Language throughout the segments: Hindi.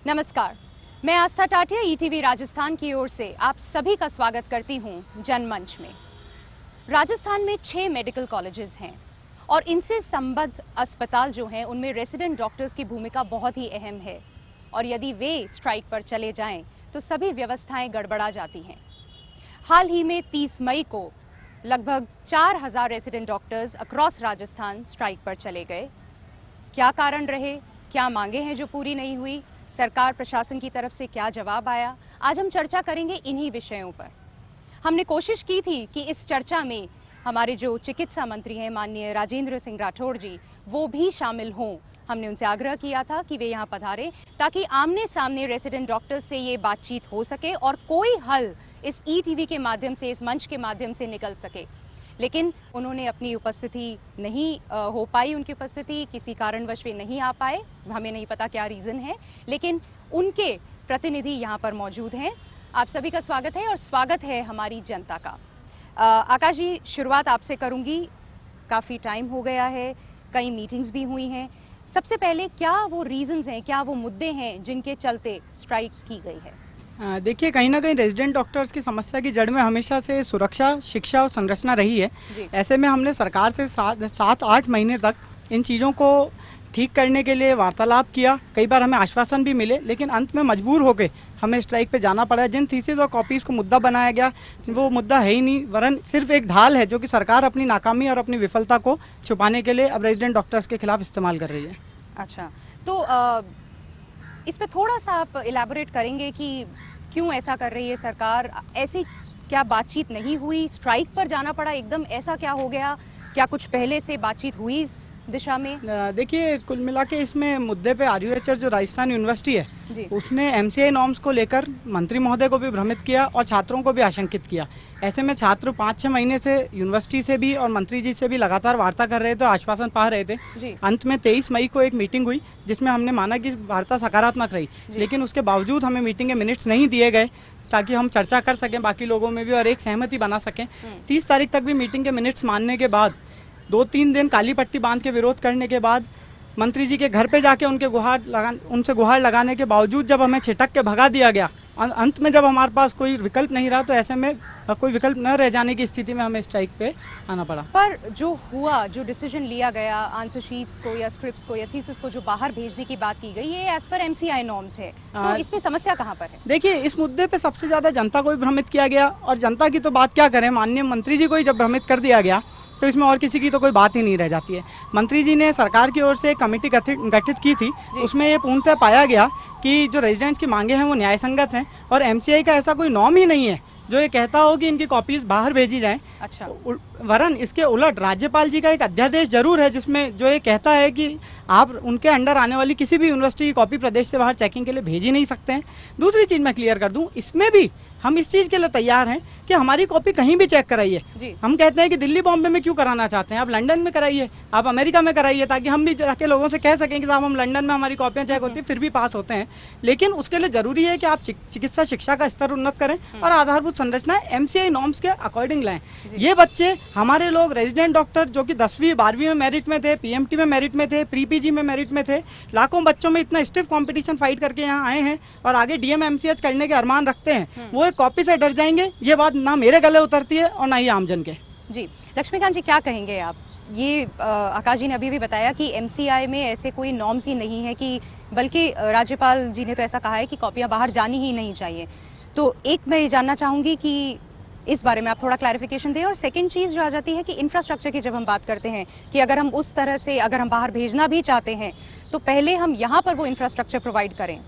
नमस्कार, मैं आस्था टाटिया ईटीवी राजस्थान की ओर से आप सभी का स्वागत करती हूं जनमंच में। राजस्थान में 6 मेडिकल कॉलेजेस हैं और इनसे संबद्ध अस्पताल जो हैं उनमें रेसिडेंट डॉक्टर्स की भूमिका बहुत ही अहम है और यदि वे स्ट्राइक पर चले जाएं तो सभी व्यवस्थाएं गड़बड़ा जाती हैं। हाल ही में 30 मई को लगभग 4000 resident doctors across Rajasthan strike पर चले गए। क्या कारण रहे, क्या मांगे हैं जो पूरी नहीं हुई, सरकार प्रशासन की तरफ से क्या जवाब आया, आज हम चर्चा करेंगे इन्हीं विषयों पर। हमने कोशिश की थी कि इस चर्चा में हमारे जो चिकित्सा मंत्री हैं माननीय राजेंद्र सिंह राठौड़ जी वो भी शामिल हों। हमने उनसे आग्रह किया था कि वे यहाँ पधारें ताकि आमने सामने रेसिडेंट डॉक्टर्स से ये बातचीत हो सके और कोई हल इस ईटीवी के माध्यम से, इस मंच के माध्यम से निकल सके। लेकिन उन्होंने अपनी उपस्थिति नहीं हो पाई, उनकी उपस्थिति किसी कारणवश वे नहीं आ पाए, हमें नहीं पता क्या रीज़न है, लेकिन उनके प्रतिनिधि यहाँ पर मौजूद हैं। आप सभी का स्वागत है और स्वागत है हमारी जनता का। आकाश जी, शुरुआत आपसे करूँगी। काफ़ी टाइम हो गया है, कई मीटिंग्स भी हुई हैं। सबसे पहले क्या वो रीज़न्स हैं, क्या वो मुद्दे हैं जिनके चलते स्ट्राइक की गई है? देखिए, कहीं ना कहीं रेजिडेंट डॉक्टर्स की समस्या की जड़ में हमेशा से सुरक्षा, शिक्षा और संरचना रही है। ऐसे में हमने सरकार से 7-8 महीने तक इन चीज़ों को ठीक करने के लिए वार्तालाप किया। कई बार हमें आश्वासन भी मिले, लेकिन अंत में मजबूर होकर हमें स्ट्राइक पे जाना पड़ा। जिन थीसिस और कॉपीज़ को मुद्दा बनाया गया वो मुद्दा है ही नहीं, वरन सिर्फ एक ढाल है जो कि सरकार अपनी नाकामी और अपनी विफलता को छुपाने के लिए अब रेजिडेंट डॉक्टर्स के खिलाफ इस्तेमाल कर रही है। अच्छा, तो इस पे थोड़ा सा आप इलैबोरेट करेंगे कि क्यों ऐसा कर रही है सरकार? ऐसी क्या बातचीत नहीं हुई, स्ट्राइक पर जाना पड़ा एकदम, ऐसा क्या हो गया? क्या कुछ पहले से बातचीत हुई इस दिशा में? देखिए, कुल मिला के इसमें मुद्दे पे आरयूएचआर जो राजस्थान यूनिवर्सिटी है उसने एमसीआई नॉर्म्स को लेकर मंत्री महोदय को भी भ्रमित किया और छात्रों को भी आशंकित किया। ऐसे में छात्र 5-6 महीने से यूनिवर्सिटी से भी और मंत्री जी से भी लगातार वार्ता कर रहे थे, आश्वासन पा रहे थे। अंत में 23 मई को एक मीटिंग हुई जिसमें हमने माना कि वार्ता सकारात्मक रही, लेकिन उसके बावजूद हमें मीटिंग के मिनट्स नहीं दिए गए ताकि हम चर्चा कर सकें बाकी लोगों में भी और एक सहमति बना सकें। 30 तारीख तक भी मीटिंग के मिनट्स मानने के बाद 2-3 दिन काली पट्टी बांध के विरोध करने के बाद मंत्री जी के घर पे जाके उनसे गुहार लगाने के बावजूद जब हमें छिटक के भगा दिया गया, अंत में जब हमारे पास कोई विकल्प नहीं रहा तो ऐसे में कोई विकल्प न रह जाने की स्थिति में हमें स्ट्राइक पे आना पड़ा। पर जो हुआ, जो डिसीजन लिया गया, आंसर शीट्स को या स्क्रिप्ट्स को या थीसिस को जो बाहर भेजने की बात की गई, ये एज पर एमसीआई नॉर्म्स है, तो इसमें समस्या कहाँ पर है? देखिए, इस मुद्दे पे सबसे ज़्यादा जनता को भी भ्रमित किया गया और जनता की तो बात क्या करें, माननीय मंत्री जी को ही जब भ्रमित कर दिया गया तो इसमें और किसी की तो कोई बात ही नहीं रह जाती है। मंत्री जी ने सरकार की ओर से एक कमेटी गठित की थी, उसमें ये पूर्णतः पाया गया कि जो रेजिडेंट्स की मांगे हैं वो न्यायसंगत हैं और एमसीआई का ऐसा कोई नॉर्म ही नहीं है जो ये कहता हो कि इनकी कॉपीज बाहर भेजी जाएं। अच्छा। वरन इसके उलट राज्यपाल जी का एक अध्यादेश जरूर है जिसमें जो ये कहता है कि आप उनके अंडर आने वाली किसी भी यूनिवर्सिटी की कॉपी प्रदेश से बाहर चेकिंग के लिए भेज ही नहीं सकते हैं। दूसरी चीज़ मैं क्लियर कर दूं, इसमें भी हम इस चीज़ के लिए तैयार हैं कि हमारी कॉपी कहीं भी चेक कराइए। हम कहते हैं कि दिल्ली बॉम्बे में क्यों कराना चाहते हैं, आप लंदन में कराइए, आप अमेरिका में कराइए, ताकि हम भी जाके लोगों से कह सकें कि साहब हम लंदन में हमारी कॉपियाँ चेक होती हैं फिर भी पास होते हैं। लेकिन उसके लिए ज़रूरी है कि आप चिकित्सा शिक्षा का स्तर उन्नत करें और आधारभूत संरचना एमसीआई नॉर्म्स के अकॉर्डिंग लाएं। ये बच्चे हमारे लोग रेजिडेंट डॉक्टर जो कि 10वीं 12वीं में मेरिट में थे, पीएमटी में मेरिट में थे, प्री पीजी में मेरिट में थे, लाखों बच्चों में इतना स्टिफ कंपटीशन फाइट करके यहाँ आए हैं और आगे डीएम एमसीएच करने के अरमान रखते हैं, वो एक कॉपी से डर जाएंगे। ये बात ना मेरे गले उतरती है और ना ही आमजन के। जी, लक्ष्मीकांत जी, क्या कहेंगे आप? ये आकाश जी ने अभी भी बताया कि एमसीआई में ऐसे कोई नॉर्म्स ही नहीं है, कि बल्कि राज्यपाल जी ने तो ऐसा कहा है कि कॉपियाँ बाहर जानी ही नहीं चाहिए। तो एक मैं ये जानना चाहूँगी कि इस बारे में आप थोड़ा क्लैरिफिकेशन दें। और सेकंड चीज़ जो आ जाती है कि इंफ्रास्ट्रक्चर की जब हम बात करते हैं कि अगर हम उस तरह से अगर हम बाहर भेजना भी चाहते हैं तो पहले हम यहाँ पर वो इंफ्रास्ट्रक्चर प्रोवाइड करें।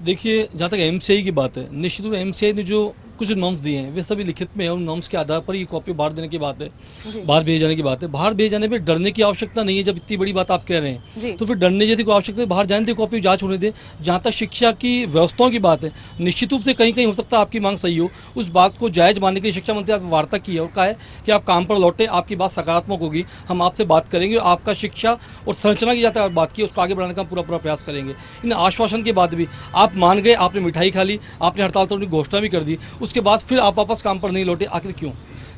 देखिए, जहाँ तक एमसीआई की बात है, निश्चित रूप से एमसीआई ने जो कुछ नॉर्म्स दिए हैं वे सभी लिखित में है। उन नॉर्म्स के आधार पर ये कॉपी बाहर देने की बात है, बाहर भेज जाने की बात है। बाहर भेज जाने पे डरने की आवश्यकता नहीं है। जब इतनी बड़ी बात आप कह रहे हैं तो फिर डरने जैसी कोई आवश्यकता नहीं। बाहर जाने दे, कॉपी जांच होने दे। जहाँ तक शिक्षा की व्यवस्थाओं की बात है, निश्चित रूप से कहीं कहीं हो सकता है आपकी मांग सही हो, उस बात को जायज़ मानने के लिए शिक्षा मंत्री आपने वार्ता की है और कहा है कि आप काम पर लौटे, आपकी बात सकारात्मक होगी, हम आपसे बात करेंगे, आपका शिक्षा और संरचना की जहाँ बात की उसको आगे बढ़ाने का पूरा प्रयास करेंगे। इन आश्वासन के बाद भी आप मान गए, आपने मिठाई खा ली, आपने हड़ताल तोड़ने की घोषणा भी कर दी, उसके बाद फिर आप वापस काम पर नहीं लौटे, आखिर क्यों?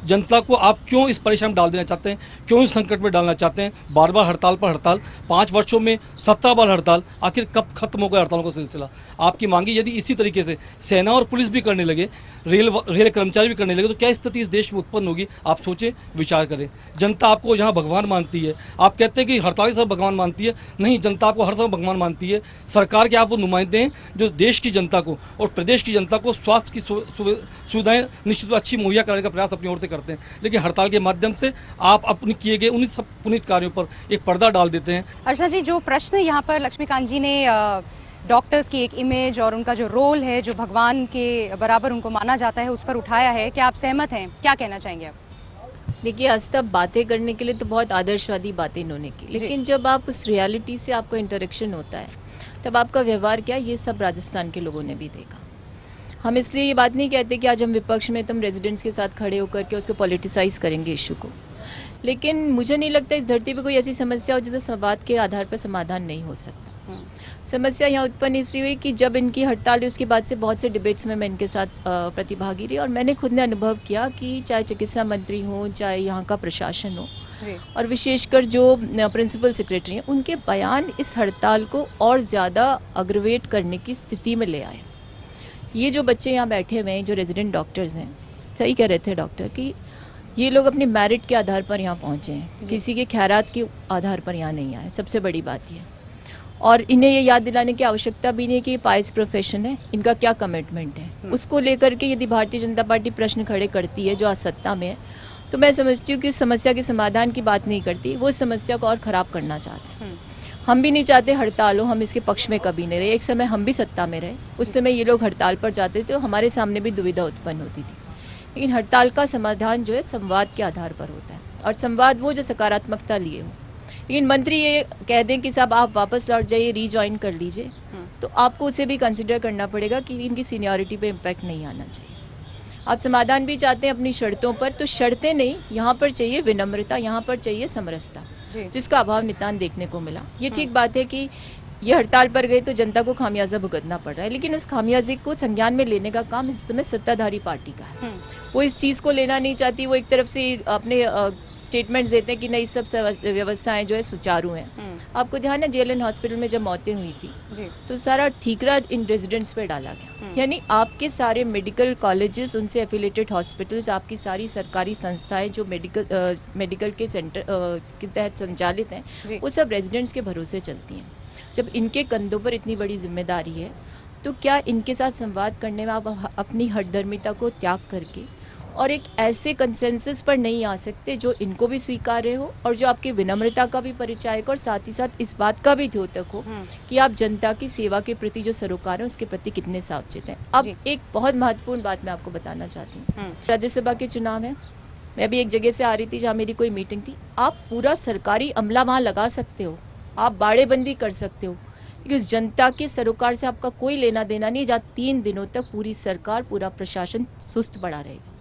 जनता को आप क्यों इस परेशान में डाल देना चाहते हैं, क्यों इस संकट में डालना चाहते हैं? बार बार हड़ताल पर हड़ताल, 5 वर्षों में 17 बार हड़ताल, आखिर कब खत्म होगा हड़तालों का सिलसिला? आपकी मांगी यदि इसी तरीके से सेना और पुलिस भी करने लगे, रेल कर्मचारी भी करने लगे, तो क्या स्थिति इस देश में उत्पन्न होगी? आप सोचें, विचार करें। जनता आपको जहाँ भगवान मानती है, आप कहते हैं कि हड़ताल सब भगवान मानती है, नहीं, जनता आपको हर समय भगवान मानती है। सरकार के आप वो नुमाइंदे हैं जो देश की जनता को और प्रदेश की जनता को स्वास्थ्य की सुविधाएं निश्चित रूप अच्छी मुहैया कराने का प्रयास अपनी ओर से करते हैं, लेकिन हड़ताल के माध्यम से आप अपने किए गए उन्हीं सब पुनीत कार्यों पर एक पर्दा डाल देते हैं। अर्चना जी, जो प्रश्न यहाँ पर लक्ष्मीकांत जी ने डॉक्टर्स की एक इमेज और उनका जो रोल है, जो भगवान के बराबर उनको माना जाता है, उस पर उठाया है, क्या आप सहमत हैं? क्या कहना चाहेंगे आप? देखिए, आज तक बातें करने के लिए तो बहुत आदर्शवादी बातें इन्होंने की, लेकिन जब आप उस रियलिटी से आपको इंटरेक्शन होता है तब आपका व्यवहार क्या, ये सब राजस्थान के लोगों ने भी देखा। हम इसलिए ये बात नहीं कहते कि आज हम विपक्ष में तुम रेजिडेंट्स के साथ खड़े होकर के उसको पॉलिटिसाइज करेंगे इशू को, लेकिन मुझे नहीं लगता इस धरती पे कोई ऐसी समस्या हो जिसे संवाद के आधार पर समाधान नहीं हो सकता। समस्या यहाँ उत्पन्न इसलिए हुई कि जब इनकी हड़ताल हुई उसके बाद से बहुत से डिबेट्स में मैं इनके साथ प्रतिभागी रही, और मैंने खुद ने अनुभव किया कि चाहे चिकित्सा मंत्री हो, चाहे यहाँ का प्रशासन हो, और विशेषकर जो प्रिंसिपल सेक्रेटरी हैं, उनके बयान इस हड़ताल को और ज़्यादा अग्रवेट करने की स्थिति में ले आए। ये जो बच्चे यहाँ बैठे हुए हैं, जो रेजिडेंट डॉक्टर्स हैं, सही कह रहे थे डॉक्टर कि ये लोग अपने मेरिट के आधार पर यहाँ पहुँचे हैं, किसी के खैरात के आधार पर यहाँ नहीं आए। सबसे बड़ी बात ये, और इन्हें ये याद दिलाने की आवश्यकता भी नहीं है कि ये पाइस प्रोफेशन है, इनका क्या कमिटमेंट है। उसको लेकर के यदि भारतीय जनता पार्टी प्रश्न खड़े करती है जो आज सत्ता में है, तो मैं समझती हूँ कि समस्या के समाधान की बात नहीं करती, वो समस्या को और ख़राब करना चाहते हैं। हम भी नहीं चाहते हड़ताल हो, हम इसके पक्ष में कभी नहीं रहे। एक समय हम भी सत्ता में रहे, उस समय ये लोग हड़ताल पर जाते थे तो हमारे सामने भी दुविधा उत्पन्न होती थी, लेकिन हड़ताल का समाधान जो है संवाद के आधार पर होता है, और संवाद वो जो सकारात्मकता लिए हो। लेकिन मंत्री ये कह दें कि साहब आप वापस लौट जाइए, रीजॉइन कर लीजिए, तो आपको उसे भी कंसिडर करना पड़ेगा कि इनकी सीनियरिटी पे इम्पैक्ट नहीं आना चाहिए। आप समाधान भी चाहते हैं अपनी शर्तों पर, तो शर्तें नहीं, यहाँ पर चाहिए विनम्रता, यहाँ पर चाहिए समरसता, जिसका अभाव नितान देखने को मिला। ये ठीक बात है कि ये हड़ताल पर गए तो जनता को खामियाजा भुगतना पड़ रहा है, लेकिन उस खामियाजे को संज्ञान में लेने का काम इस समय सत्ताधारी पार्टी का है। वो इस चीज़ को लेना नहीं चाहती। वो एक तरफ से अपने स्टेटमेंट्स देते हैं कि नहीं, सब व्यवस्थाएं जो है सुचारू हैं। आपको ध्यान है JLN हॉस्पिटल में जब मौतें हुई थी तो सारा ठीकरा इन रेजिडेंट्स पे डाला गया। यानी आपके सारे मेडिकल कॉलेजेस, उनसे एफिलेटेड हॉस्पिटल्स, आपकी सारी सरकारी संस्थाएं जो मेडिकल के सेंटर के तहत संचालित हैं, वो सब रेजिडेंट्स के भरोसे चलती हैं। जब इनके कंधों पर इतनी बड़ी जिम्मेदारी है, तो क्या इनके साथ संवाद करने में आप अपनी हठधर्मिता को त्याग करके और एक ऐसे कंसेंसस पर नहीं आ सकते जो इनको भी स्वीकार्य हो और जो आपकी विनम्रता का भी परिचायक, और साथ ही साथ इस बात का भी द्योतक हो कि आप जनता की सेवा के प्रति जो सरोकार है उसके प्रति कितने सावचेत हैं। अब एक बहुत महत्वपूर्ण बात मैं आपको बताना चाहती हूँ। राज्यसभा के चुनाव है, मैं भी एक जगह से आ रही थी जहाँ मेरी कोई मीटिंग थी। आप पूरा सरकारी अमला वहाँ लगा सकते हो, आप बाड़ेबंदी कर सकते हो, लेकिन उस जनता के सरोकार से आपका कोई लेना देना नहीं, जहाँ 3 दिनों तक पूरी सरकार, पूरा प्रशासन सुस्त पड़ा रहेगा।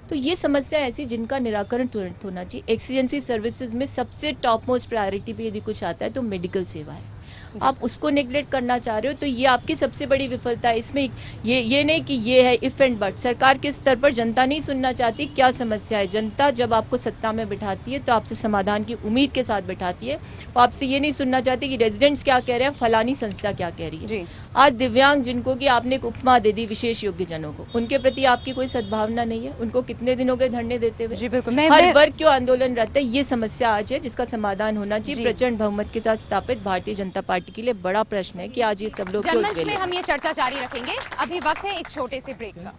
तो ये समस्या ऐसी जिनका निराकरण तुरंत होना चाहिए। एक्सीजेंसी सर्विसेज में सबसे टॉप मोस्ट प्रायोरिटी पे यदि कुछ आता है तो मेडिकल सेवा है। आप उसको नेग्लेक्ट करना चाह रहे हो, तो ये आपकी सबसे बड़ी विफलता है। इसमें ये नहीं कि ये है इफ़ एंड बट। सरकार के स्तर पर जनता नहीं सुनना चाहती क्या समस्या है। जनता जब आपको सत्ता में बिठाती है तो आपसे समाधान की उम्मीद के साथ बिठाती है। वो आपसे ये नहीं सुनना चाहती कि रेजिडेंट्स क्या कह रहे हैं, फलानी संस्था क्या कह रही है। आज दिव्यांग जिनको कि आपने एक उपमा दे दी विशेष योग्य जनों को, उनके प्रति आपकी कोई सद्भावना नहीं है। उनको कितने दिन हो गए धरने देते हुए। हर वर्ग क्यों आंदोलन रहता है, ये समस्या आज है जिसका समाधान होना चाहिए। प्रचंड बहुमत के साथ स्थापित भारतीय जनता पार्टी के लिए बड़ा प्रश्न है कि आज ये सब लोग जनमंच में हम ये चर्चा जारी रखेंगे। अभी वक्त है एक छोटे से ब्रेक का।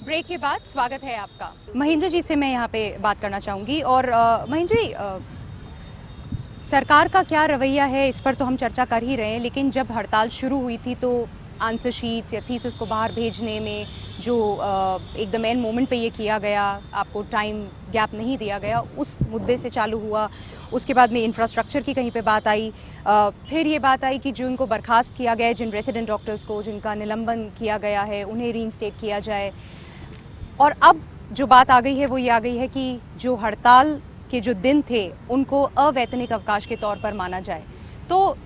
ब्रेक के बाद स्वागत है आपका। महेंद्र जी से मैं यहाँ पे बात करना चाहूँगी। और महेंद्र जी, सरकार का क्या रवैया है इस पर तो हम चर्चा कर ही रहे हैं, लेकिन जब हड़ताल शुरू हुई थी तो आंसर शीट्स या थीसिस को बाहर भेजने में जो एकदम एंड मोमेंट पे ये किया गया, आपको टाइम गैप नहीं दिया गया, उस मुद्दे से चालू हुआ। उसके बाद में इंफ्रास्ट्रक्चर की कहीं पे बात आई, फिर ये बात आई कि जो इनको बर्खास्त किया गया है, जिन रेजिडेंट डॉक्टर्स को जिनका निलंबन किया गया है, उन्हें रीइंस्टेट किया जाए। और अब जो बात आ गई है वो ये आ गई है कि जो हड़ताल के जो दिन थे उनको अवैतनिक अवकाश के तौर पर माना जाए। तो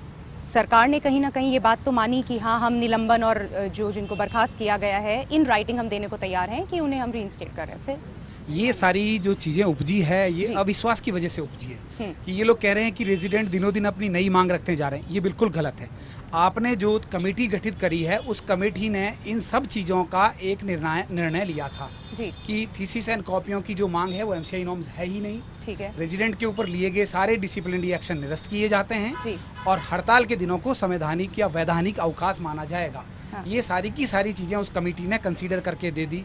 सरकार ने कहीं ना कहीं ये बात तो मानी कि हाँ हम निलंबन और जो जिनको बर्खास्त किया गया है इन राइटिंग हम देने को तैयार हैं कि उन्हें हम रीइंस्टेट कर रहे हैं। फिर ये सारी जो चीज़ें उपजी है ये जी। अविश्वास की वजह से उपजी है कि ये लोग कह रहे हैं कि रेजिडेंट दिनों दिन अपनी नई मांग रखते जा रहे हैं। ये बिल्कुल गलत है। आपने जो कमेटी गठित करी है उस कमेटी ने इन सब चीज़ों का एक निर्णय लिया था जी कि थीसिस एंड कॉपियों की जो मांग है वो एमसीआई नॉर्म्स है ही नहीं। ठीक है रेजिडेंट के ऊपर लिए गए सारे डिसिप्लिनरी एक्शन निरस्त किए जाते हैं जी और हड़ताल के दिनों को संवैधानिक या वैधानिक अवकाश माना जाएगा। हाँ। ये सारी की सारी चीज़ें उस कमेटी ने कंसीडर करके दे दी।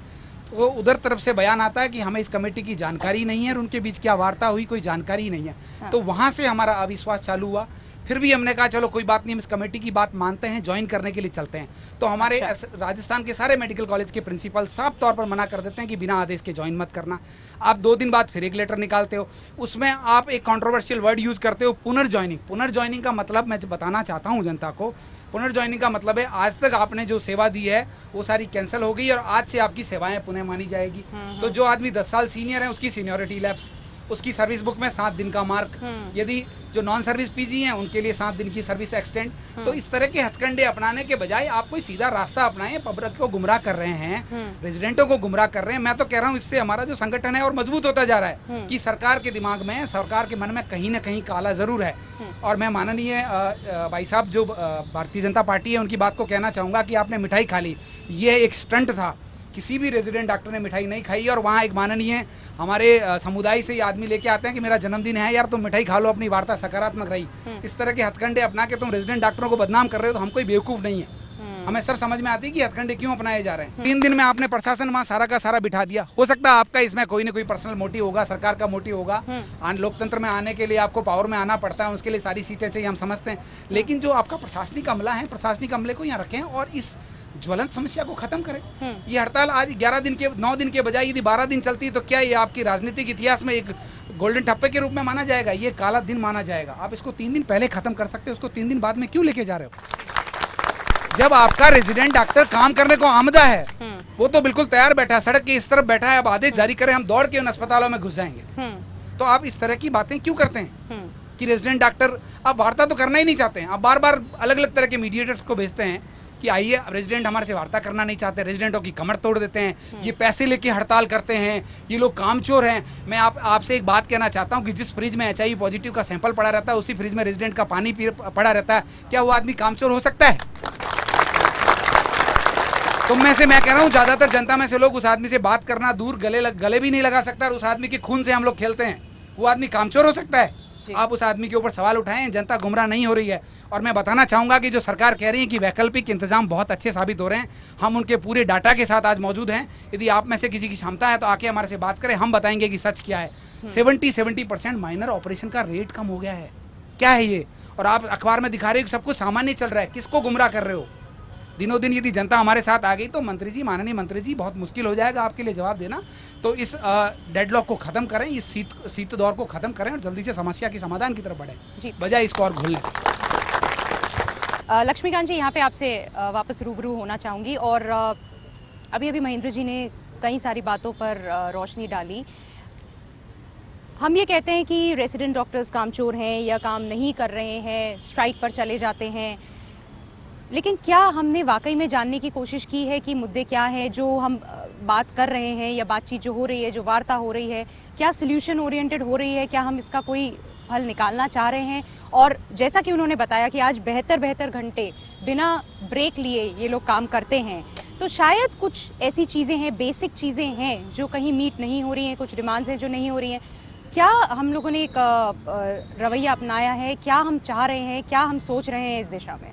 तो उधर तरफ से बयान आता है कि हमें इस कमेटी की जानकारी नहीं है और उनके बीच क्या वार्ता हुई कोई जानकारी नहीं है। हाँ। तो वहाँ से हमारा अविश्वास चालू हुआ। फिर भी हमने कहा चलो कोई बात नहीं, हम इस कमेटी की बात मानते हैं, ज्वाइन करने के लिए चलते हैं। तो हमारे राजस्थान के सारे मेडिकल कॉलेज के प्रिंसिपल साफ तौर पर मना कर देते हैं कि बिना आदेश के ज्वाइन मत करना। आप 2 दिन बाद फिर एक लेटर निकालते हो, उसमें आप एक कंट्रोवर्शियल वर्ड यूज करते हो पुनर्ज्वाइनिंग। पुनर्ज्वाइनिंग का मतलब मैं बताना चाहता हूँ जनता को, पुनर्ज्वाइनिंग का मतलब है आज तक आपने जो सेवा दी है वो सारी कैंसिल हो गई और आज से आपकी सेवाएं पुनः मानी जाएगी। तो जो आदमी 10 साल सीनियर है उसकी सीनियरिटी लैप्स, उसकी सर्विस बुक में 7 दिन का मार्क, यदि जो नॉन सर्विस पीजी हैं उनके लिए 7 दिन की सर्विस एक्सटेंड। तो इस तरह के हथकंडे अपनाने के बजाय आप कोई सीधा रास्ता अपनाएं। पब्लिक को गुमराह कर रहे हैं, रेजिडेंटों को गुमराह कर रहे हैं। मैं तो कह रहा हूँ इससे हमारा जो संगठन है और मजबूत होता जा रहा है कि सरकार के दिमाग में, सरकार के मन में कहीं ना कहीं काला जरूर है। और मैं माननीय भाई साहब जो भारतीय जनता पार्टी है उनकी बात को कहना चाहूँगा कि आपने मिठाई खा ली, ये एक स्टंट था। किसी भी रेजिडेंट डॉक्टर ने मिठाई नहीं खाई और वहाँ एक माननीय हमारे समुदाय से ये आदमी लेके आते हैं कि मेरा जन्मदिन है यार तुम मिठाई खा लो, अपनी वार्ता सकारात्मक रही। इस तरह के हथकंडे अपना के तुम रेजिडेंट डॉक्टरों को बदनाम कर रहे हो तो हम कोई बेवकूफ़ नहीं है। हमें सब समझ में आती है कि हथकंडे क्यों अपनाए जा रहे हैं। 3 दिन में आपने प्रशासन वहाँ सारा का सारा बिठा दिया। हो सकता है आपका इसमें कोई ना कोई पर्सनल मोटिव होगा, सरकार का मोटिव होगा। लोकतंत्र में आने के लिए आपको पावर में आना पड़ता है, उसके लिए सारी सीटें चाहिए, हम समझते हैं। लेकिन जो आपका प्रशासनिक अमला है, प्रशासनिक अमले को यहाँ रखें और इस ज्वलंत समस्या को खत्म करें। ये हड़ताल आज 9 दिन के बजाय यदि 12 दिन चलती तो क्या ये आपकी राजनीतिक इतिहास में एक गोल्डन ठप्पे के रूप में माना जाएगा? ये काला दिन माना जाएगा। आप इसको 3 दिन पहले खत्म कर सकते हो, उसको 3 दिन बाद में क्यों लेके जा रहे हो? जब आपका रेजिडेंट डॉक्टर काम करने को आमदा है, वो तो बिल्कुल तैयार बैठा है, सड़क के इस तरफ बैठा है, अब आदेश जारी करें हम दौड़ के उन अस्पतालों में घुस जाएंगे। तो आप इस तरह की बातें क्यों करते हैं कि रेजिडेंट डॉक्टर आप वार्ता तो करना ही नहीं चाहते हैं। आप बार बार अलग अलग तरह के मीडिएटर्स को भेजते हैं कि आइए, रेजिडेंट हमारे से वार्ता करना नहीं चाहते, रेजिडेंटों की कमर तोड़ देते हैं, ये पैसे लेके हड़ताल करते हैं, ये लोग कामचोर हैं। मैं आपसे एक बात कहना चाहता हूँ कि जिस फ्रिज में HIV पॉजिटिव का सैंपल पड़ा रहता है उसी फ्रिज में रेजिडेंट का पानी पड़ा रहता है, क्या वो आदमी कामचोर हो सकता है? तुम में से मैं कह रहा हूँ ज़्यादातर जनता में से लोग उस आदमी से बात करना दूर, गले भी नहीं लगा सकता और उस आदमी के खून से हम लोग खेलते हैं, वो आदमी कामचोर हो सकता है? आप उस आदमी के ऊपर सवाल उठाएं। जनता गुमराह नहीं हो रही है। और मैं बताना चाहूँगा कि जो सरकार कह रही है कि वैकल्पिक इंतजाम बहुत अच्छे साबित हो रहे हैं, हम उनके पूरे डाटा के साथ आज मौजूद हैं। यदि आप में से किसी की क्षमता है तो आके हमारे से बात करें, हम बताएंगे कि सच क्या है। 70% माइनर ऑपरेशन का रेट कम हो गया है। क्या है ये? और आप अखबार में दिखा रहे हो कि सब कुछ सामान्य चल रहा है। किसको गुमराह कर रहे हो? दिनों दिन यदि जनता हमारे साथ आ गई तो मंत्री जी, माननीय मंत्री जी, बहुत मुश्किल हो जाएगा आपके लिए जवाब देना। तो इस डेडलॉक को खत्म करें, इस शीत दौर को खत्म करें और जल्दी से समस्या के समाधान की तरफ बढ़ें, बजाय इसको और घुलने। लक्ष्मीकांत जी, यहाँ पे आपसे वापस रूबरू होना चाहूँगी और अभी अभी महेंद्र जी ने कई सारी बातों पर रोशनी डाली। हम ये कहते हैं कि रेसिडेंट डॉक्टर्स कामचोर हैं या काम नहीं कर रहे हैं, स्ट्राइक पर चले जाते हैं, लेकिन क्या हमने वाकई में जानने की कोशिश की है कि मुद्दे क्या हैं जो हम बात कर रहे हैं या बातचीत जो हो रही है, जो वार्ता हो रही है, क्या सोल्यूशन ओरिएंटेड हो रही है? क्या हम इसका कोई हल निकालना चाह रहे हैं? और जैसा कि उन्होंने बताया कि आज बेहतर घंटे बिना ब्रेक लिए ये लोग काम करते हैं, तो शायद कुछ ऐसी चीज़ें हैं, बेसिक चीज़ें हैं जो कहीं मीट नहीं हो रही हैं, कुछ डिमांड्स हैं जो नहीं हो रही हैं। क्या हम लोगों ने एक रवैया अपनाया है? क्या हम चाह रहे हैं? क्या हम सोच रहे हैं इस दिशा में?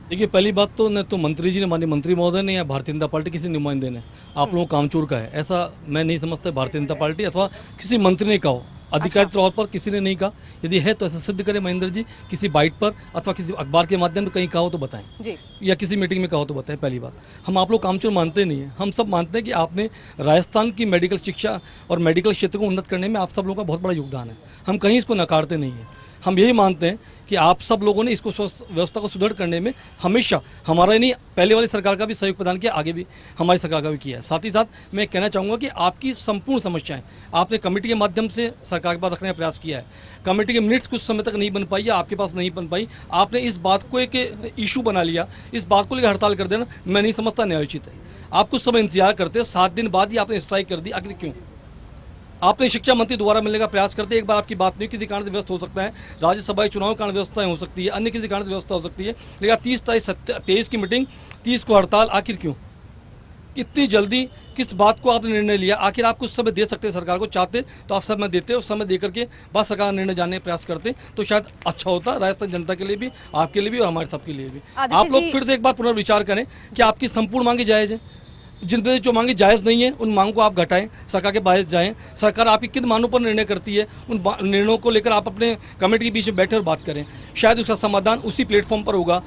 देखिए, पहली बात तो न तो मंत्री जी ने, माननीय मंत्री महोदय ने या भारतीय जनता पार्टी किसी नुमाइंदे ने आप लोगों कामचोर का है, ऐसा मैं नहीं समझता। भारतीय जनता पार्टी अथवा किसी मंत्री ने कहा, अधिकारिक तौर पर किसी ने नहीं कहा। यदि है तो ऐसा सिद्ध करें महेंद्र जी, किसी बाइट पर अथवा किसी अखबार के माध्यम से कहीं कहा हो तो बताएं जी, या किसी मीटिंग में कहा हो तो बताएं। पहली बात, हम आप लोग कामचोर मानते नहीं हैं। हम सब मानते हैं कि आपने राजस्थान की मेडिकल शिक्षा और मेडिकल क्षेत्र को उन्नत करने में आप सब लोगों का बहुत बड़ा योगदान है। हम कहीं इसको नकारते नहीं हैं। हम यही मानते हैं कि आप सब लोगों ने इसको व्यवस्था को सुदृढ़ करने में हमेशा हमारा ही नहीं, पहले वाली सरकार का भी सहयोग प्रदान किया, आगे भी हमारी सरकार का भी किया है। साथ ही साथ मैं कहना चाहूँगा कि आपकी संपूर्ण समस्याएं आपने कमेटी के माध्यम से सरकार के पास रखने का प्रयास किया है। कमेटी के मिनट्स कुछ समय तक नहीं बन पाई या आपके पास नहीं बन पाई, आपने इस बात को एक इशू बना लिया, इस बात को लेकर हड़ताल कर देना मैं नहीं समझता न्यायोचित है। आप कुछ समय इंतजार करते, 7 दिन बाद ही आपने स्ट्राइक कर दी, आखिर क्यों? आपने शिक्षा मंत्री दोबारा मिलने का प्रयास करते, एक बार आपकी बात नहीं, किसी कारण से व्यस्त हो सकता है, राज्यसभा चुनाव कारण व्यवस्थाएं हो सकती है, अन्य किसी कारण से व्यवस्था हो सकती है, लेकिन 30-23 की मीटिंग, 30 को हड़ताल, आखिर क्यों? इतनी जल्दी किस बात को आपने निर्णय लिया? आखिर आप कुछ समय दे सकते हैं सरकार को, चाहते तो आप समय देते, उस समय दे करके बाद सरकार का निर्णय जानने का प्रयास करते तो शायद अच्छा होता, राजस्थान जनता के लिए भी, आपके लिए भी और हमारे सबके लिए भी। आप लोग फिर से एक बार पुनर्विचार करें कि आपकी संपूर्ण मांगे जायज़ है, जिन पे जो मांगे जायज़ नहीं है उन मांगों को आप घटाएं, सरकार के बायस जाएं। सरकार आपकी किन मानों पर निर्णय करती है, उन निर्णयों को लेकर आप अपने कमेटी के बीच में बैठे और बात करें, शायद उसका समाधान उसी प्लेटफॉर्म पर होगा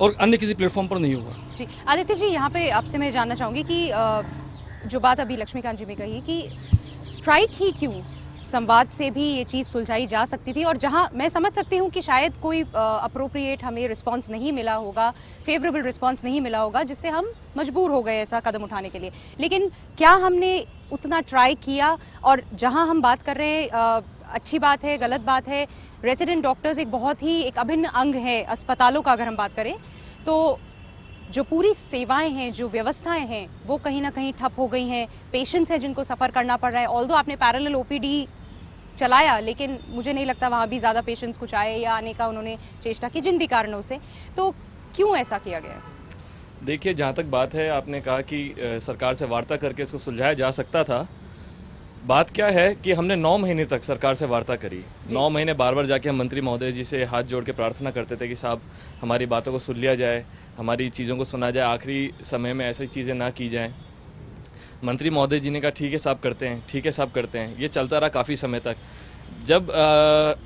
और अन्य किसी प्लेटफॉर्म पर नहीं होगा। जी आदित्य जी, यहाँ पे आपसे मैं जानना चाहूँगी कि जो बात अभी लक्ष्मीकांत जी ने कही कि स्ट्राइक ही क्यों, संवाद से भी ये चीज़ सुलझाई जा सकती थी, और जहाँ मैं समझ सकती हूँ कि शायद कोई अप्रोप्रिएट हमें रिस्पांस नहीं मिला होगा, फेवरेबल रिस्पांस नहीं मिला होगा, जिससे हम मजबूर हो गए ऐसा कदम उठाने के लिए, लेकिन क्या हमने उतना ट्राई किया? और जहाँ हम बात कर रहे हैं, अच्छी बात है, गलत बात है, रेजिडेंट डॉक्टर्स एक बहुत ही एक अभिन्न अंग है अस्पतालों का, अगर हम बात करें तो जो पूरी सेवाएं हैं, जो व्यवस्थाएं हैं, वो कहीं ना कहीं ठप हो गई हैं। पेशेंट्स हैं जिनको सफ़र करना पड़ रहा है। ऑल्दो आपने पैरेलल ओपीडी चलाया, लेकिन मुझे नहीं लगता वहाँ भी ज़्यादा पेशेंट्स कुछ आए या आने का उन्होंने चेष्टा की, जिन भी कारणों से। तो क्यों ऐसा किया गया? देखिए, जहाँ तक बात है, आपने कहा कि सरकार से वार्ता करके इसको सुलझाया जा सकता था। बात क्या है कि हमने 9 महीने तक सरकार से वार्ता करी। 9 महीने बार बार जाके हम मंत्री महोदय जी से हाथ जोड़ के प्रार्थना करते थे कि साहब हमारी बातों को सुन लिया जाए, हमारी चीज़ों को सुना जाए, आखिरी समय में ऐसी चीज़ें ना की जाएं। मंत्री महोदय जी ने कहा ठीक है साहब करते हैं, ठीक है साहब करते हैं। ये चलता रहा काफ़ी समय तक। जब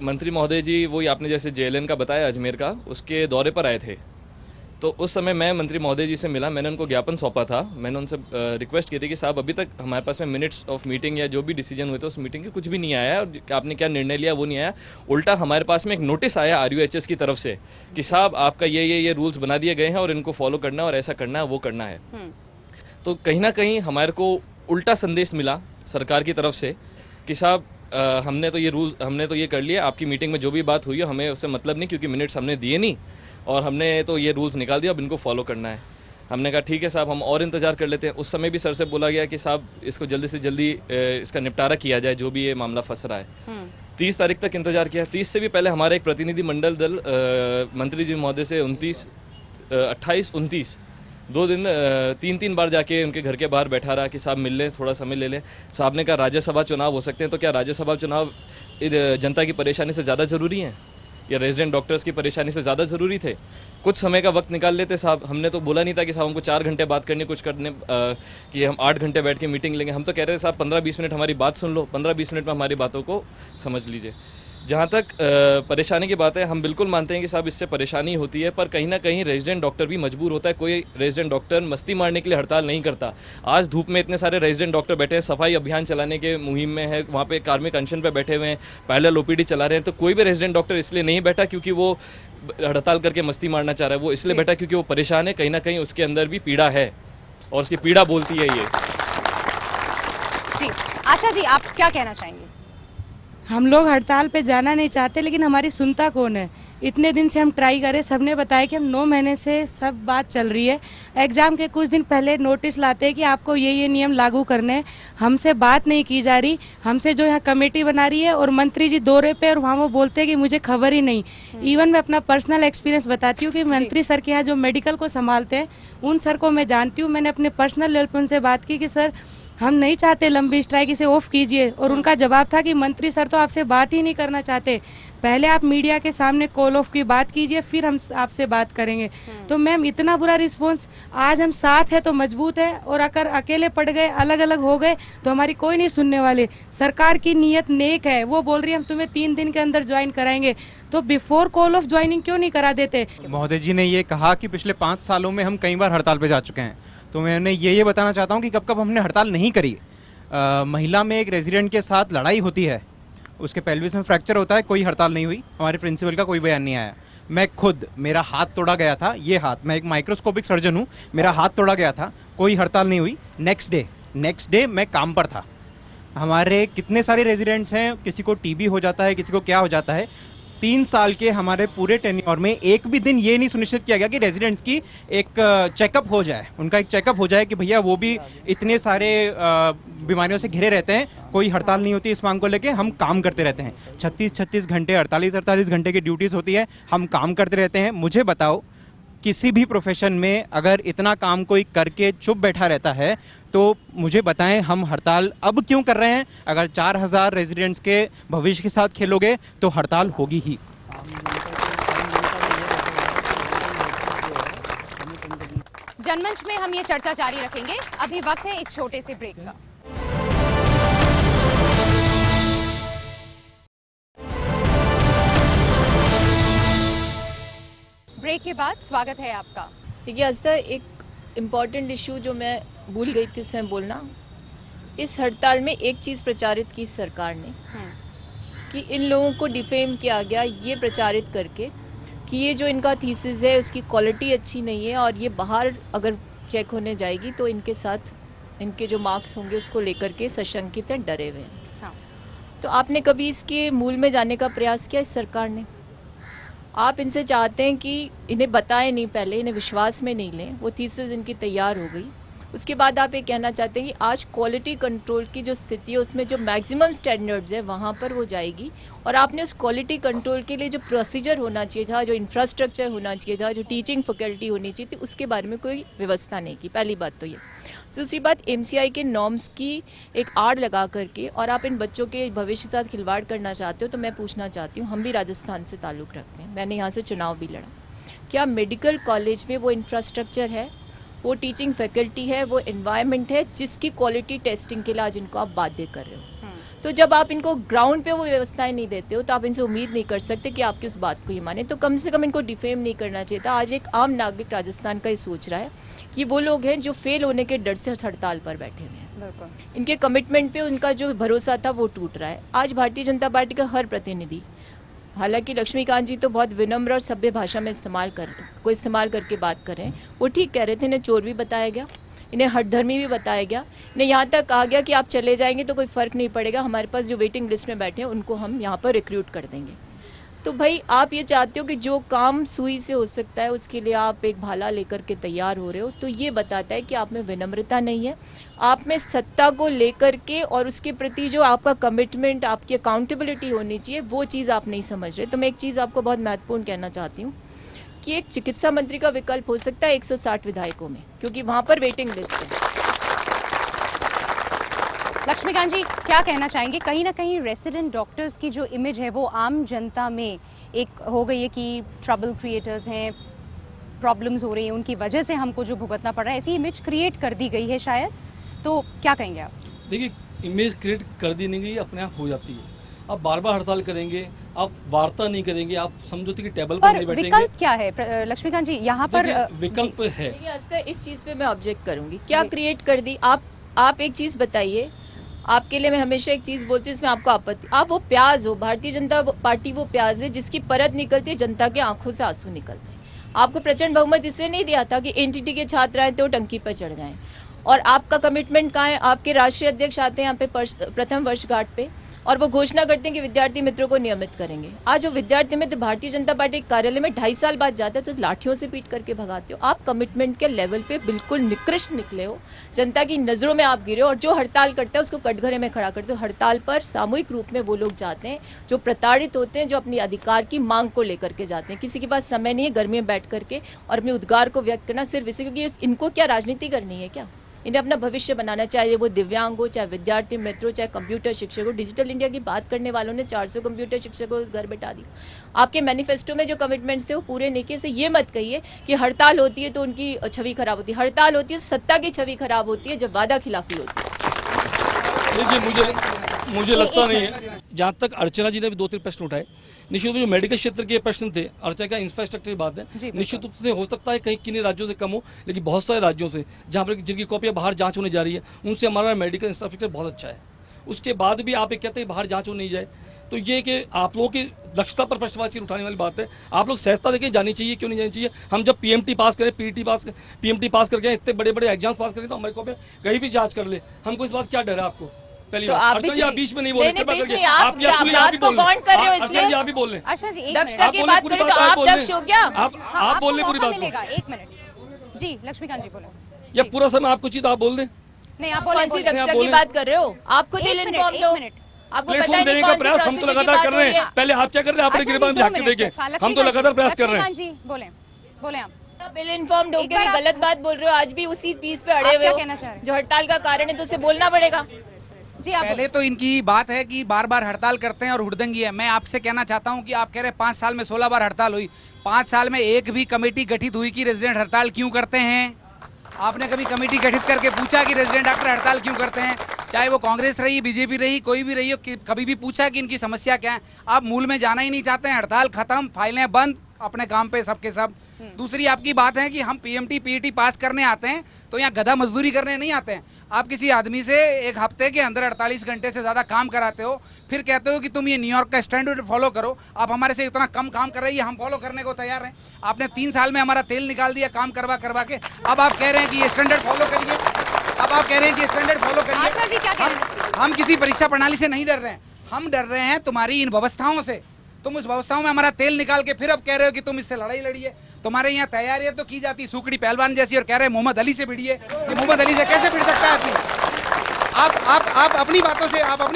मंत्री महोदय जी, वही आपने जैसे JLN का बताया, अजमेर का, उसके दौरे पर आए थे, तो उस समय मैं मंत्री महोदय जी से मिला। मैंने उनको ज्ञापन सौंपा था। मैंने उनसे रिक्वेस्ट की थी कि साहब अभी तक हमारे पास में मिनट्स ऑफ मीटिंग या जो भी डिसीजन हुए थे उस मीटिंग के कुछ भी नहीं आया है, और आपने क्या निर्णय लिया वो नहीं आया। उल्टा हमारे पास में एक नोटिस आया RUHS की तरफ से कि साहब आपका ये रूल्स बना दिए गए हैं और इनको फॉलो करना है और ऐसा करना है, वो करना है। तो कहीं ना कहीं हमारे को उल्टा संदेश मिला सरकार की तरफ से कि साहब हमने तो ये कर लिया, आपकी मीटिंग में जो भी बात हुई है हमें उससे मतलब नहीं, क्योंकि मिनट्स हमने दिए नहीं और हमने तो ये रूल्स निकाल दिया, अब इनको फॉलो करना है। हमने कहा ठीक है साहब, हम और इंतज़ार कर लेते हैं। उस समय भी सर से बोला गया कि साहब इसको जल्दी से जल्दी इसका निपटारा किया जाए, जो भी ये मामला फंस रहा है। 30 तारीख तक इंतज़ार किया। 30 से भी पहले हमारा एक प्रतिनिधिमंडल दल मंत्री जी महोदय से 29, 28, 29 2 दिन 3 बार जाके उनके घर के बाहर बैठा रहा कि साहब मिल लें, थोड़ा समय ले लें। साहब ने कहा राज्यसभा चुनाव हो सकते हैं, तो क्या राज्यसभा चुनाव जनता की परेशानी से ज़्यादा ज़रूरी हैं या रेजिडेंट डॉक्टर्स की परेशानी से ज़्यादा ज़रूरी थे? कुछ समय का वक्त निकाल लेते साहब। हमने तो बोला नहीं था कि साहब हमको 4 घंटे बात करनी, कुछ करने कि हम 8 घंटे बैठ के मीटिंग लेंगे। हम तो कह रहे थे साहब 15-20 मिनट हमारी बात सुन लो, 15-20 मिनट में हमारी बातों को समझ लीजिए। जहाँ तक परेशानी की बात है, हम बिल्कुल मानते हैं कि साहब इससे परेशानी होती है, पर कहीं ना कहीं रेजिडेंट डॉक्टर भी मजबूर होता है। कोई रेजिडेंट डॉक्टर मस्ती मारने के लिए हड़ताल नहीं करता। आज धूप में इतने सारे रेजिडेंट डॉक्टर बैठे हैं, सफाई अभियान चलाने के मुहिम में है, वहाँ पे कार्मिक अनशन पे बैठे हुए हैं, पैरेलल OPD चला रहे हैं। तो कोई भी रेजिडेंट डॉक्टर इसलिए नहीं बैठा क्योंकि वो हड़ताल करके मस्ती मारना चाह रहा है, वो इसलिए बैठा क्योंकि वो परेशान है। कहीं ना कहीं उसके अंदर भी पीड़ा है और उसकी पीड़ा बोलती है ये। जी आशा जी, आप क्या कहना चाहेंगे? हम लोग हड़ताल पे जाना नहीं चाहते, लेकिन हमारी सुनता कौन है? इतने दिन से हम ट्राई करें, सबने बताया कि हम 9 महीने से सब बात चल रही है। एग्ज़ाम के कुछ दिन पहले नोटिस लाते हैं कि आपको ये नियम लागू करने हैं। हमसे बात नहीं की जा रही, हमसे जो यहाँ कमेटी बना रही है, और मंत्री जी दौरे पे और वहाँ वो बोलते हैं कि मुझे खबर ही नहीं। इवन मैं अपना पर्सनल एक्सपीरियंस बताती हूँ कि मंत्री सर के यहाँ जो मेडिकल को संभालते हैं उन सर को मैं जानती हूँ। मैंने अपने पर्सनल लेवल पर उनसे बात की कि सर हम नहीं चाहते लंबी स्ट्राइक, इसे ऑफ कीजिए। और उनका जवाब था कि मंत्री सर तो आपसे बात ही नहीं करना चाहते, पहले आप मीडिया के सामने कॉल ऑफ की बात कीजिए, फिर हम आपसे बात करेंगे। तो मैम इतना बुरा रिस्पॉन्स। आज हम साथ है तो मजबूत है, और अगर अकेले पड़ गए, अलग अलग हो गए तो हमारी कोई नहीं सुनने वाले। सरकार की नीयत नेक है, वो बोल रही है हम तुम्हें 3 दिन के अंदर ज्वाइन कराएंगे, तो बिफोर कॉल ऑफ ज्वाइनिंग क्यों नहीं करा देते? महोदय जी ने ये कहा कि पिछले 5 सालों में हम कई बार हड़ताल पे जा चुके हैं, तो मैं उन्हें ये बताना चाहता हूँ कि कब कब हमने हड़ताल नहीं करी। महिला में एक रेजिडेंट के साथ लड़ाई होती है उसके पेल्विस में फ्रैक्चर होता है, कोई हड़ताल नहीं हुई, हमारे प्रिंसिपल का कोई बयान नहीं आया। मैं खुद, मेरा हाथ तोड़ा गया था, ये हाथ, मैं एक माइक्रोस्कोपिक सर्जन हूँ, मेरा हाथ तोड़ा गया था, कोई हड़ताल नहीं हुई। नेक्स्ट डे मैं काम पर था। हमारे कितने सारे रेजिडेंट्स हैं, किसी को टीबी हो जाता है, किसी को क्या हो जाता है। 3 साल के हमारे पूरे टेन्योर में एक भी दिन ये नहीं सुनिश्चित किया गया कि रेजिडेंट्स की एक चेकअप हो जाए, उनका एक चेकअप हो जाए कि भैया वो भी इतने सारे बीमारियों से घिरे रहते हैं, कोई हड़ताल नहीं होती इस मांग को लेके, हम काम करते रहते हैं। 36 घंटे, 48 घंटे की ड्यूटीज़ होती है, हम काम करते रहते हैं। मुझे बताओ, किसी भी प्रोफेशन में अगर इतना काम कोई करके चुप बैठा रहता है तो मुझे बताएं हम हड़ताल अब क्यों कर रहे हैं? अगर 4000 रेजिडेंट्स के भविष्य के साथ खेलोगे तो हड़ताल होगी ही। जनमंच में हम ये चर्चा जारी रखेंगे। अभी वक्त है एक छोटे से ब्रेक का। ब्रेक के बाद स्वागत है आपका। देखिए आज तक एक इम्पॉर्टेंट इशू जो मैं भूल गई थी इसमें बोलना, इस हड़ताल में एक चीज़ प्रचारित की सरकार ने कि इन लोगों को डिफेम किया गया ये प्रचारित करके कि ये जो इनका थीसिस है उसकी क्वालिटी अच्छी नहीं है और ये बाहर अगर चेक होने जाएगी तो इनके साथ इनके जो मार्क्स होंगे उसको लेकर के सशंकित हैं, डरे हुए हैं। हाँ। तो आपने कभी इसके मूल में जाने का प्रयास किया? इस सरकार ने, आप इनसे चाहते हैं कि इन्हें बताएं नहीं, पहले इन्हें विश्वास में नहीं लें, वो थीसिस इनकी तैयार हो गई, उसके बाद आप ये कहना चाहते हैं कि आज क्वालिटी कंट्रोल की जो स्थिति है उसमें जो मैक्सिमम स्टैंडर्ड्स है वहाँ पर वो जाएगी और आपने उस क्वालिटी कंट्रोल के लिए जो प्रोसीजर होना चाहिए था, जो इंफ्रास्ट्रक्चर होना चाहिए था, जो टीचिंग फैकल्टी होनी चाहिए थी, उसके बारे में कोई व्यवस्था नहीं की। पहली बात तो ये। दूसरी बात, एमसीआई के नॉर्म्स की एक आड़ लगा करके और आप इन बच्चों के भविष्य के साथ खिलवाड़ करना चाहते हो, तो मैं पूछना चाहती हूँ, हम भी राजस्थान से ताल्लुक़ रखते हैं, मैंने यहाँ से चुनाव भी लड़ा, क्या मेडिकल कॉलेज में वो इंफ्रास्ट्रक्चर है, वो टीचिंग फैकल्टी है, वो एनवायरनमेंट है जिसकी क्वालिटी टेस्टिंग के लिए आज इनको आप बाध्य कर रहे हो? तो जब आप इनको ग्राउंड पे वो व्यवस्थाएं नहीं देते हो तो आप इनसे उम्मीद नहीं कर सकते कि आपकी उस बात को ये माने। तो कम से कम इनको डिफेम नहीं करना चाहिए था। आज एक आम नागरिक राजस्थान का ये सोच रहा है कि वो लोग हैं जो फेल होने के डर से हड़ताल पर बैठे हुए हैं, इनके कमिटमेंट पे उनका जो भरोसा था वो टूट रहा है। आज भारतीय जनता पार्टी का हर प्रतिनिधि, हालांकि लक्ष्मीकांत जी तो बहुत विनम्र और सभ्य भाषा में इस्तेमाल करके बात कर रहे हैं, वो ठीक कह रहे थे, इन्हें चोर भी बताया गया, इन्हें हठधर्मी भी बताया गया, इन्हें यहाँ तक कहा गया कि आप चले जाएंगे तो कोई फ़र्क नहीं पड़ेगा, हमारे पास जो वेटिंग लिस्ट में बैठे हैं उनको हम यहाँ पर रिक्रूट कर देंगे। तो भाई आप ये चाहते हो कि जो काम सुई से हो सकता है उसके लिए आप एक भाला लेकर के तैयार हो रहे हो, तो ये बताता है कि आप में विनम्रता नहीं है, आप में सत्ता को लेकर के और उसके प्रति जो आपका कमिटमेंट, आपकी अकाउंटेबिलिटी होनी चाहिए वो चीज़ आप नहीं समझ रहे। तो मैं एक चीज़ आपको बहुत महत्वपूर्ण कहना चाहती हूँ कि एक चिकित्सा मंत्री का विकल्प हो सकता है 160 विधायकों में, क्योंकि वहाँ पर वेटिंग लिस्ट है। लक्ष्मीकांत जी क्या कहना चाहेंगे? कहीं ना कहीं रेसिडेंट डॉक्टर्स की जो इमेज है वो आम जनता में एक हो गई है कि ट्रबल क्रिएटर्स हैं, प्रॉब्लम्स हो रही हैं, उनकी वजह से हमको जो भुगतना पड़ रहा है, ऐसी इमेज क्रिएट कर दी गई है शायद, तो क्या कहेंगे आप? देखिए, इमेज क्रिएट कर दी नहीं गई, अपने आप हो जाती है। आप बार बार हड़ताल करेंगे, आप वार्ता नहीं करेंगे, आप समझौते की टेबल पर नहीं बैठेंगे। विकल्प क्या है लक्ष्मीकांत जी यहाँ पर? विकल्प है। इस चीज़ पे मैं ऑब्जेक्ट करूंगी, क्या क्रिएट कर दी? आप एक चीज़ बताइए, आपके लिए मैं हमेशा एक चीज़ बोलती हूँ, इसमें आपको आपत्ति, आप वो प्याज हो, भारतीय जनता पार्टी वो प्याज है जिसकी परत निकलती है, जनता के आंखों से आंसू निकलते हैं। आपको प्रचंड बहुमत इससे नहीं दिया था कि एनटीटी के छात्र आए तो टंकी पर चढ़ जाएं, और आपका कमिटमेंट कहाँ है? आपके राष्ट्रीय अध्यक्ष आते हैं यहाँ पे प्रथम वर्षगांठ पे और वो घोषणा करते हैं कि विद्यार्थी मित्रों को नियमित करेंगे। आज वो विद्यार्थी मित्र भारतीय जनता पार्टी के कार्यालय में 2.5 साल बाद जाते हैं तो लाठियों से पीट करके भगाते हो। आप कमिटमेंट के लेवल पे बिल्कुल निकृष्ट निकले हो, जनता की नज़रों में आप गिरे हो, और जो हड़ताल करता है उसको कटघरे में खड़ा करते हो। हड़ताल पर सामूहिक रूप में वो लोग जाते हैं जो प्रताड़ित होते हैं, जो अपनी अधिकार की मांग को लेकर के जाते हैं। किसी के पास समय नहीं है गर्मी में बैठ करके और अपने उद्गार को व्यक्त करना, सिर्फ इसी क्योंकि इनको क्या राजनीति करनी है क्या? इन्हें अपना भविष्य बनाना, चाहे वो दिव्यांग हो, चाहे विद्यार्थी मित्र हो, चाहे कंप्यूटर शिक्षक हो। डिजिटल इंडिया की बात करने वालों ने 400 कंप्यूटर शिक्षकों को घर बैठा दिया। आपके मैनिफेस्टो में जो कमिटमेंट्स थे वो पूरे नहीं किए। से ये मत कहिए कि हड़ताल होती है तो उनकी छवि खराब होती है। हड़ताल होती है तो सत्ता की छवि खराब होती है जब वादा खिलाफी होती है। देखिए, मुझे लगता नहीं है। जहाँ तक अर्चना जी ने भी 2-3 प्रश्न उठाए, निश्चित रूप से जो मेडिकल क्षेत्र के प्रश्न थे, अर्चना का इंफ्रास्ट्रक्चर की बात है, निश्चित रूप से हो सकता है कहीं किन्हीं राज्यों से कम हो, लेकिन बहुत सारे राज्यों से जहाँ पर जिनकी कॉपियाँ बाहर जांच होने जा रही है, उनसे हमारा मेडिकल इंफ्रास्ट्रक्चर बहुत अच्छा है। उसके बाद भी आप एक कहते हैं बाहर जांच हो नहीं जाए, तो ये कि आप लोगों की दक्षता पर प्रश्नवाची उठाने वाली बात है। आप लोग सहजता देखिए, जानी चाहिए क्यों नहीं जानी चाहिए। हम जब पीएमटी पास करें, पीएमटी पास करके इतने बड़े बड़े एग्जाम्स पास करें तो हमारे को कहीं भी जांच कर ले, हमको इस बात क्या डर है आपको? पहली तो बात आप अर्चना जी, आप बीच में नहीं बोल नहीं, बीच में आप बात को बाउंड कर रहे हो, इसलिए आप भी बोल रहे हैं। अर्चना जी एक दक्षता मिनट, की बात करें तो आप दक्ष हो क्या? आप बोल रहे पूरी बात मिलेगा। एक मिनट जी, लक्ष्मीकांत जी बोलो। या पूरा समय आपको चाहिए तो आप बोल दें। नहीं आप कौन सी बोले। दक्षता की बात कर रहे हो? आप खुद एक मिनट, इन्फॉर्म एक दो। मिनट। आपको पता प्लेटफॉर्म ही देने नहीं का कौन सी प्रयास हम तो प्रोसीजर की लगातार बात कर हो रहे रही हैं। है। पहले आप क्या कर रहे हैं, अपने अच्छा जी, गिरबान 2 झांक के मिनट देखें। सिर्फ। हम तो लगातार प्रयास कर रहे हैं। लक्ष्मीकांत जी बोले आप। बिल इन्फॉर्म्ड हो एक के बार भी आप- गलत बात बोल रहे हो, आज भी उसी पीस पे अड़े आप हुए क्या हो। कहना चाह रहे हैं? जो हड़ताल का कारण है तो उसे बोलना पड़ेगा। जी आप पहले तो इनकी बात है कि बार बार हड़ताल करते हैं और हुड़दंगी है। मैं आपसे कहना चाहता हूं कि आप कह रहे हैं 5 साल में 16 बार हड़ताल हुई। 5 साल में एक भी कमेटी गठित हुई कि रेजिडेंट हड़ताल क्यों करते हैं? आपने कभी कमेटी गठित करके पूछा कि रेजिडेंट डॉक्टर हड़ताल क्यों करते हैं? चाहे वो कांग्रेस रही, बीजेपी रही, कोई भी रही हो, कभी भी पूछा कि इनकी समस्या क्या है? आप मूल में जाना ही नहीं चाहते हैं। हड़ताल खत्म, फाइलें बंद, अपने काम पे सबके सब। दूसरी आपकी बात है कि हम पीएमटी पीईटी पास करने आते हैं तो यहाँ गधा मजदूरी करने नहीं आते हैं। आप किसी आदमी से एक हफ्ते के अंदर 48 घंटे से ज़्यादा काम कराते हो, फिर कहते हो कि तुम ये न्यूयॉर्क का स्टैंडर्ड फॉलो करो। आप हमारे से इतना कम काम कर रहे हैं, हम फॉलो करने को तैयार हैं। आपने 3 साल में हमारा तेल निकाल दिया काम करवा के। अब आप कह रहे हैं कि ये स्टैंडर्ड फॉलो करिए। अब आप कह रहे हैं कि स्टैंडर्ड फॉलो आशा जी क्या कह रहे करिए। हम किसी परीक्षा प्रणाली से नहीं डर रहे हैं, हम डर रहे हैं तुम्हारी इन व्यवस्थाओं से। तुम उस व्यवस्थाओं में हमारा तेल निकाल के फिर अब कह रहे हो कि तुम इससे लड़ाई लड़िए। तुम्हारे यहाँ तैयारियां तो की जाती सुकड़ी पहलवान जैसी, और कह रहे हैं मोहम्मद अली से भिड़िए। ये मोहम्मद अली से कैसे भिड़ सकता है आदमी? आप अपनी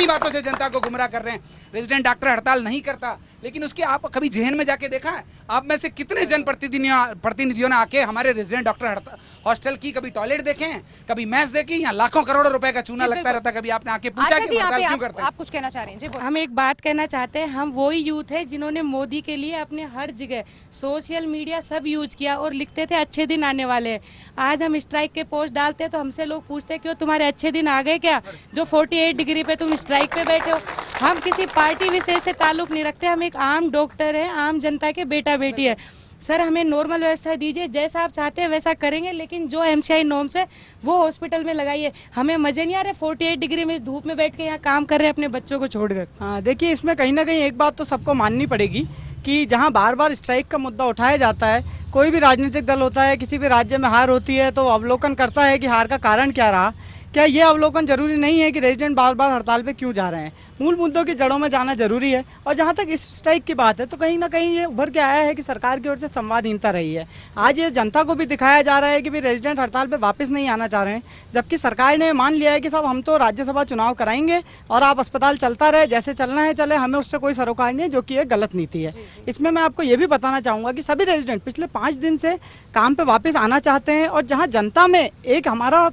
बातों से जनता को गुमराह कर रहे हैं। रेजिडेंट डॉक्टर हड़ताल नहीं करता, लेकिन उसके आप कभी जहन में जाके देखा है? आप में से कितने जनप्रतिनिधियों ने आके हमारे रेजिडेंट डॉक्टर हॉस्टल की कभी टॉयलेट देखे हैं, कभी मैच देखी? या लाखों करोड़ों रुपए का चूना लगता रहता, कभी आपने आके पूछा आशा कि जी हड़ताल क्यों करते हैं? आप कुछ कहना चाह रहे हैं? जी बोलो। हम एक बात कहना चाहते हैं, हम वही यूथ है जिन्होंने मोदी के लिए अपने हर जगह सोशल मीडिया सब यूज किया और लिखते थे अच्छे दिन आने वाले हैं। आज हम स्ट्राइक के पोस्ट डालते हैं तो हमसे लोग पूछते हैं क्यों तुम्हारे अच्छे दिन आ गए क्या, जो 48 डिग्री पे तुम स्ट्राइक पे बैठे हो। हम किसी पार्टी विशेष से ताल्लुक नहीं रखते, हम एक आम डॉक्टर हैं, आम जनता के बेटा बेटी है। सर हमें नॉर्मल व्यवस्था दीजिए, जैसा आप चाहते हैं वैसा करेंगे, लेकिन जो एमसीआई नॉर्म्स है वो हॉस्पिटल में लगाइए। हमें मजे नहीं आ रहे 48 डिग्री में धूप में बैठ के यहाँ काम कर रहे हैं अपने बच्चों को छोड़कर। हाँ देखिए, इसमें कहीं ना कहीं एक बात तो सबको माननी पड़ेगी कि जहाँ बार बार स्ट्राइक का मुद्दा उठाया जाता है, कोई भी राजनीतिक दल होता है, किसी भी राज्य में हार होती है तो अवलोकन करता है कि हार का कारण क्या रहा। क्या ये अवलोकन जरूरी नहीं है कि रेजिडेंट बार बार हड़ताल पे क्यों जा रहे हैं? मूल मुद्दों की जड़ों में जाना जरूरी है। और जहाँ तक इस स्ट्राइक की बात है तो कहीं ना कहीं ये उभर के आया है कि सरकार की ओर से संवादहीनता रही है। आज ये जनता को भी दिखाया जा रहा है कि भी रेजिडेंट हड़ताल पे वापस नहीं आना चाह रहे हैं, जबकि सरकार ने मान लिया है कि साहब हम तो राज्यसभा चुनाव कराएंगे और आप अस्पताल चलता रहे, जैसे चलना है चले, हमें उससे कोई सरोकार नहीं है, जो कि एक गलत नीति है। इसमें मैं आपको ये भी बताना चाहूँगा कि सभी रेजिडेंट पिछले 5 दिन से काम पे वापस आना चाहते हैं। और जहाँ जनता में एक हमारा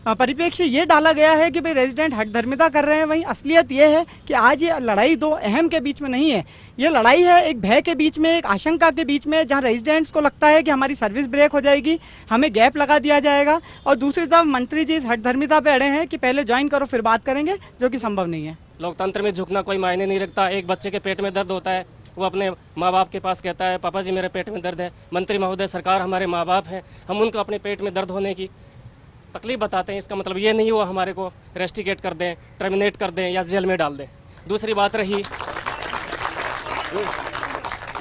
परिप्रेक्ष्य ये डाला गया है कि भाई रेजिडेंट हठधर्मिता कर रहे हैं, वहीं असलियत ये है कि आज ये लड़ाई दो अहम के बीच में नहीं है। ये लड़ाई है एक भय के बीच में, एक आशंका के बीच में, जहां रेजिडेंट्स को लगता है कि हमारी सर्विस ब्रेक हो जाएगी, हमें गैप लगा दिया जाएगा। और दूसरी तरफ मंत्री जी इस हठधर्मिता पे अड़े हैं कि पहले ज्वाइन करो फिर बात करेंगे, जो कि संभव नहीं है। लोकतंत्र में झुकना कोई मायने नहीं रखता। एक बच्चे के पेट में दर्द होता है, वो अपने माँ बाप के पास कहता है पापा जी मेरे पेट में दर्द है। मंत्री महोदय, सरकार हमारे माँ बाप हैं, हम उनको अपने पेट में दर्द होने की तकलीफ बताते हैं। इसका मतलब ये नहीं वो हमारे को रेस्टिकेट कर दें, टर्मिनेट कर दें या जेल में डाल दें। दूसरी बात रही,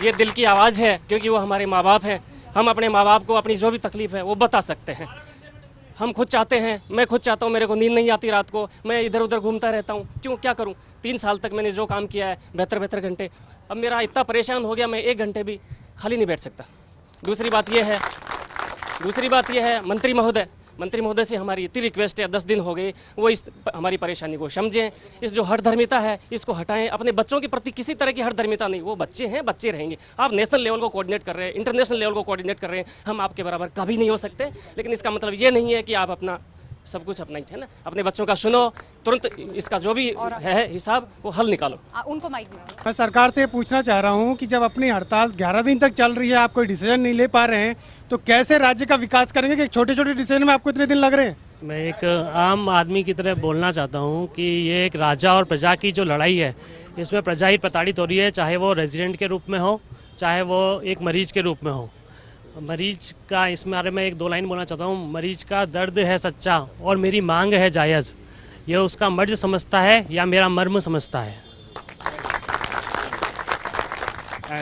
ये दिल की आवाज़ है, क्योंकि वो हमारे माँ बाप हैं। हम अपने माँ बाप को अपनी जो भी तकलीफ़ है वो बता सकते हैं। हम खुद चाहते हैं, मैं खुद चाहता हूँ, मेरे को नींद नहीं आती रात को, मैं इधर उधर घूमता रहता हूँ। क्यों, क्या करूँ? 3 साल तक मैंने जो काम किया है बेहतर घंटे, अब मेरा इतना परेशान हो गया मैं 1 घंटे भी खाली नहीं बैठ सकता। दूसरी बात यह है मंत्री महोदय से हमारी इतनी रिक्वेस्ट है, 10 दिन हो गए, वो इस हमारी परेशानी को समझें। इस जो हठधर्मिता है इसको हटाएं। अपने बच्चों के प्रति किसी तरह की हठधर्मिता नहीं, वो बच्चे हैं, बच्चे रहेंगे। आप नेशनल लेवल को कोऑर्डिनेट कर रहे हैं, इंटरनेशनल लेवल को कोऑर्डिनेट कर रहे हैं, हम आपके बराबर कभी नहीं हो सकते। लेकिन इसका मतलब ये नहीं है कि आप अपना सब कुछ अपना ही है ना, अपने बच्चों का सुनो, तुरंत इसका जो भी है हिसाब वो हल निकालो। उनको माइक दो। मैं सरकार से पूछना चाह रहा हूं कि जब अपनी हड़ताल 11 दिन तक चल रही है, आप कोई डिसीजन नहीं ले पा रहे हैं, तो कैसे राज्य का विकास करेंगे कि छोटे छोटे डिसीजन में आपको इतने दिन लग रहे हैं? मैं एक आम आदमी की तरह बोलना चाहता हूं कि ये एक राजा और प्रजा की जो लड़ाई है, इसमें प्रजा ही प्रताड़ित हो रही है, चाहे वो रेजिडेंट के रूप में हो, चाहे वो एक मरीज के रूप में हो। मरीज का इस बारे में 1-2 लाइन बोलना चाहता हूँ। मरीज का दर्द है सच्चा और मेरी मांग है जायज़, ये उसका मर्ज समझता है या मेरा मर्म समझता है।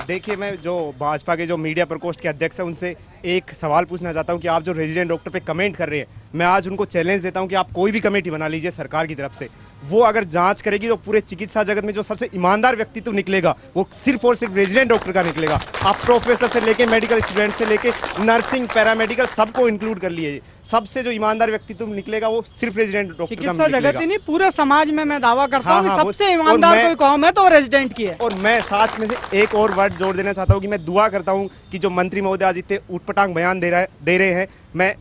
देखिए, मैं जो भाजपा के जो मीडिया प्रकोष्ठ के अध्यक्ष हैं उनसे एक सवाल पूछना चाहता हूं कि आप जो रेजिडेंट डॉक्टर पे कमेंट कर रहे हैं, मैं आज उनको चैलेंज देता हूं कि आप कोई भी कमेटी बना लीजिए सरकार की तरफ से, वो अगर जांच करेगी तो पूरे चिकित्सा जगत में जो सबसे ईमानदार व्यक्तित्व निकलेगा वो सिर्फ और सिर्फ रेजिडेंट डॉक्टर का निकलेगा। आप प्रोफेसर से लेके मेडिकल स्टूडेंट से लेके नर्सिंग, पैरामेडिकल सबको इंक्लूड कर लिए, सबसे जो ईमानदार व्यक्तित्व निकलेगा वो सिर्फ रेजिडेंट डॉक्टर का चिकित्सा जगत निकलेगा। ही नहीं, पूरे समाज में मैं दावा करता हाँ, हूँ हाँ, कि वो- सबसे और ईमानदार मैं- कोई कौम है तो रेजिडेंट की है। और मैं साथ में से एक और वर्ड जोड़ देना चाहता हूँ कि मैं दुआ करता हूँ कि जो मंत्री महोदय आज इतने ऊटपटांग बयान दे रहे हैं, मैं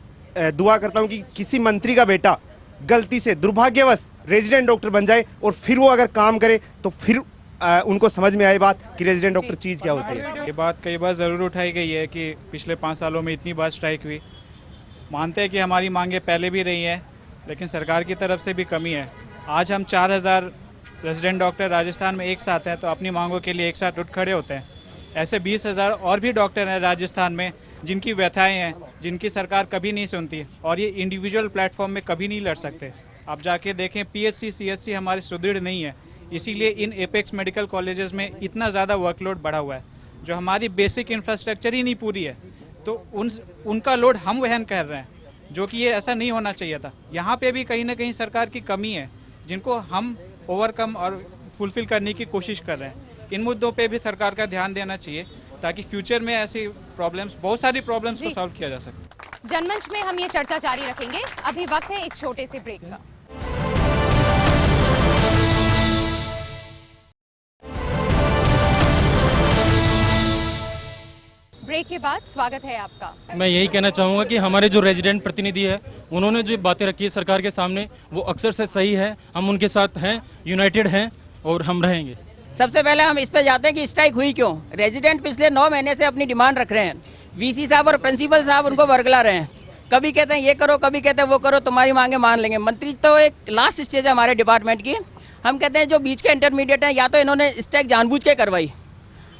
दुआ करता हूँ कि किसी मंत्री का बेटा गलती से दुर्भाग्यवश रेजिडेंट डॉक्टर बन जाए और फिर वो अगर काम करे तो फिर उनको समझ में आए बात कि रेजिडेंट डॉक्टर चीज़ क्या होती है। ये बात कई बार ज़रूर उठाई गई है कि पिछले 5 सालों में इतनी बार स्ट्राइक हुई। मानते हैं कि हमारी मांगे पहले भी रही हैं, लेकिन सरकार की तरफ से भी कमी है। आज हम 4000 रेजिडेंट डॉक्टर राजस्थान में एक साथ हैं, तो अपनी मांगों के लिए एक साथ उठ खड़े होते हैं। ऐसे 20,000 और भी डॉक्टर हैं राजस्थान में जिनकी व्यथाएं हैं, जिनकी सरकार कभी नहीं सुनती, और ये इंडिविजुअल प्लेटफॉर्म में कभी नहीं लड़ सकते। आप जाके देखें, पीएचसी सीएचसी हमारे सुदृढ़ नहीं है, इसीलिए इन एपेक्स मेडिकल कॉलेजेस में इतना ज़्यादा वर्कलोड बढ़ा हुआ है। जो हमारी बेसिक इंफ्रास्ट्रक्चर ही नहीं पूरी है, तो उनका लोड हम वहन कर रहे हैं, जो कि ये ऐसा नहीं होना चाहिए था। यहाँ पे भी कहीं ना कहीं सरकार की कमी है, जिनको हम ओवरकम और फुलफिल करने की कोशिश कर रहे हैं। इन मुद्दों पे भी सरकार का ध्यान देना चाहिए, ताकि फ्यूचर में ऐसी प्रॉब्लम्स, बहुत सारी प्रॉब्लम्स को सॉल्व किया जा सके। जनमंच में हम ये चर्चा जारी रखेंगे। अभी वक्त है एक छोटे से ब्रेक का। ब्रेक के बाद स्वागत है आपका। मैं यही कहना चाहूँगा कि हमारे जो रेजिडेंट प्रतिनिधि है, उन्होंने जो बातें रखी है सरकार के सामने, वो अक्सर से सही है। हम उनके साथ हैं, यूनाइटेड हैं और हम रहेंगे। सबसे पहले हम इस पे जाते हैं कि स्ट्राइक हुई क्यों। रेजिडेंट पिछले 9 महीने से अपनी डिमांड रख रहे हैं। वीसी साहब और प्रिंसिपल साहब उनको वर्गला रहे हैं, कभी कहते हैं ये करो, कभी कहते हैं वो करो, तुम्हारी मांगे मान लेंगे। मंत्री तो एक लास्ट स्टेज है हमारे डिपार्टमेंट की। हम कहते हैं जो बीच के इंटरमीडिएट हैं, या तो इन्होंने स्ट्राइक जानबूझ के करवाई,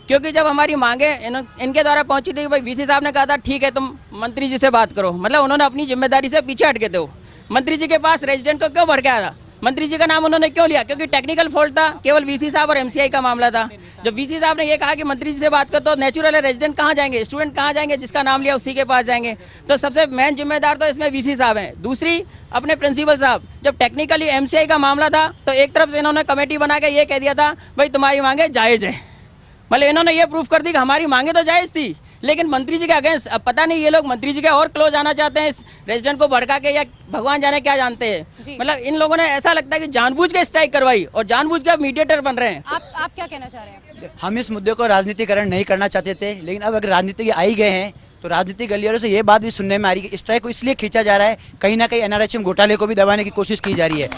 क्योंकि जब हमारी मांगे इनके द्वारा पहुंची थी, भाई वीसी साहब ने कहा था ठीक है तुम मंत्री जी से बात करो, मतलब उन्होंने अपनी जिम्मेदारी से पीछे हट गए थे। मंत्री जी के पास रेजिडेंट को क्यों भड़काया था, मंत्री जी का नाम उन्होंने क्यों लिया, क्योंकि टेक्निकल फॉल्ट था, केवल वीसी साहब और एमसीआई का मामला था। जब वीसी साहब ने ये कहा कि मंत्री जी से बात कर, तो नेचुरल है, रेजिडेंट कहाँ जाएंगे, स्टूडेंट कहाँ जाएंगे, जिसका नाम लिया उसी के पास जाएंगे। तो सबसे मेन जिम्मेदार तो इसमें वीसी साहब हैं। दूसरी अपने प्रिंसिपल साहब, जब टेक्निकली एमसीआई का मामला था तो एक तरफ से इन्होंने कमेटी बना के ये कह दिया था भाई तुम्हारी मांगे जायज़ है, मतलब इन्होंने ये प्रूफ कर दी कि हमारी मांगे तो जायज़ थी, लेकिन मंत्री जी के अगेंस्ट। अब पता नहीं ये लोग मंत्री जी के और क्लोज आना चाहते हैं इस रेजिडेंट को भड़का के, या भगवान जाने क्या जानते हैं। मतलब इन लोगों ने ऐसा लगता है कि जानबूझ के स्ट्राइक करवाई और जानबूझ के मीडिएटर बन रहे हैं। आप क्या कहना चाह रहे हैं? हम इस मुद्दे को राजनीतिकरण नहीं करना चाहते थे, लेकिन अब अगर राजनीति आ ही गए हैं तो राजनीतिक गलियारों से ये बात भी सुनने में आ रही है कि स्ट्राइक को इसलिए खींचा जा रहा है, कहीं ना कहीं एनआरएचएम घोटाले को भी दबाने की कोशिश की जा रही है।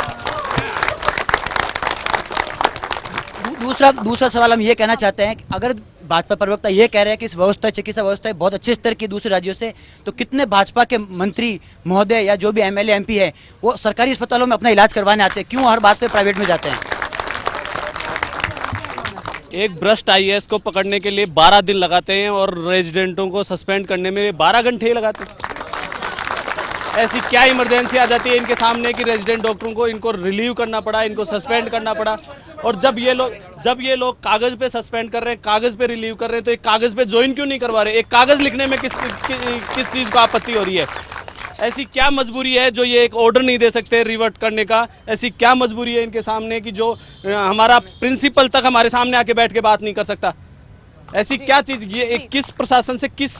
दूसरा सवाल हम ये कहना चाहते हैं कि अगर भाजपा प्रवक्ता ये कह रहे हैं कि इस व्यवस्था, चिकित्सा व्यवस्था बहुत अच्छे स्तर की दूसरे राज्यों से, तो कितने भाजपा के मंत्री महोदय या जो भी एमएलए एमपी है वो सरकारी अस्पतालों में अपना इलाज करवाने आते हैं, क्यों हर बात पे प्राइवेट में जाते हैं? एक भ्रष्ट आईएएस को पकड़ने के लिए 12 दिन लगाते हैं और रेजिडेंटों को सस्पेंड करने में 12 घंटे ही लगाते हैं। ऐसी क्या इमरजेंसी आ जाती है इनके सामने कि रेजिडेंट डॉक्टरों को इनको रिलीव करना पड़ा, इनको सस्पेंड करना पड़ा। और जब ये लोग कागज पे सस्पेंड कर रहे हैं, कागज पे रिलीव कर रहे हैं, तो एक कागज पे ज्वाइन क्यों नहीं करवा रहे? एक कागज लिखने में किस चीज़ को आपत्ति हो रही है? ऐसी क्या मजबूरी है जो ये एक ऑर्डर नहीं दे सकते रिवर्ट करने का? ऐसी क्या मजबूरी है इनके सामने कि जो हमारा प्रिंसिपल तक हमारे सामने आके बैठ के बात नहीं कर सकता? ऐसी क्या चीज़, ये किस प्रशासन से, किस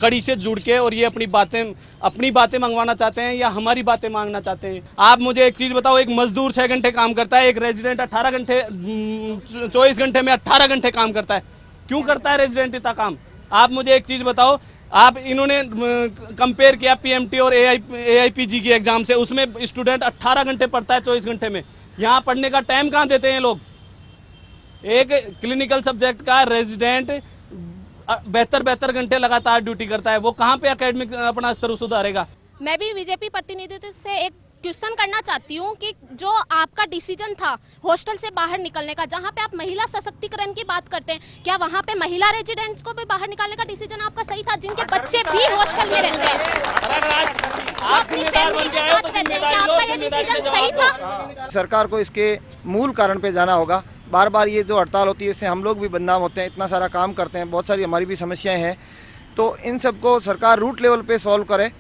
कड़ी से जुड़ के और ये अपनी बातें मंगवाना चाहते हैं या हमारी बातें मांगना चाहते हैं? आप मुझे एक चीज़ बताओ, एक मजदूर 6 घंटे काम करता है, एक रेजिडेंट 18 घंटे 24 घंटे में 18 घंटे काम करता है। क्यों करता है रेजिडेंट इतना काम? आप मुझे एक चीज़ बताओ, आप इन्होंने कंपेयर किया पीएमटी और एआईपीजी की एग्जाम से, उसमें स्टूडेंट 18 घंटे पढ़ता है 24 घंटे में। यहाँ पढ़ने का टाइम कहाँ देते हैं लोग? एक क्लिनिकल सब्जेक्ट का रेजिडेंट बेहतर घंटे लगातार ड्यूटी करता है, वो कहाँ पे एकेडमिक अपना स्तर सुधारेगा? मैं भी बीजेपी प्रतिनिधित्व से एक क्वेश्चन करना चाहती हूँ कि जो आपका डिसीजन था हॉस्टल से बाहर निकलने का, जहाँ पे आप महिला सशक्तिकरण की बात करते हैं, क्या वहाँ पे महिला रेजिडेंट्स को भी बाहर निकालने का डिसीजन आपका सही था, जिनके बच्चे भी हॉस्टल में रहते हैं, जो अपनी फैमिली के साथ रहते हैं? क्या आपका ये डिसीजन सही था? सरकार को इसके मूल कारण पे जाना होगा। बार बार ये जो हड़ताल होती है इससे हम लोग भी बदनाम होते हैं, इतना सारा काम करते हैं, बहुत सारी हमारी भी समस्याएं हैं, तो इन सबको सरकार रूट लेवल पे सॉल्व करे।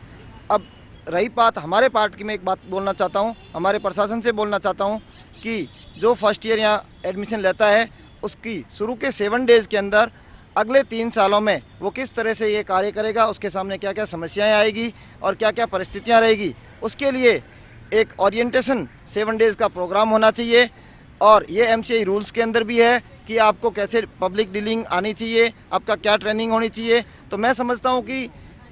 अब रही बात हमारे पार्ट की, मैं एक बात बोलना चाहता हूँ, हमारे प्रशासन से बोलना चाहता हूँ कि जो फर्स्ट ईयर यहाँ एडमिशन लेता है उसकी शुरू के 7 डेज़ के अंदर अगले 3 सालों में वो किस तरह से ये कार्य करेगा, उसके सामने क्या क्या समस्याएं आएगी और क्या क्या परिस्थितियां रहेगी, उसके लिए एक ओरिएंटेशन 7 डेज़ का प्रोग्राम होना चाहिए। और ये MCI रूल्स के अंदर भी है कि आपको कैसे पब्लिक डीलिंग आनी चाहिए, आपका क्या ट्रेनिंग होनी चाहिए। तो मैं समझता हूँ कि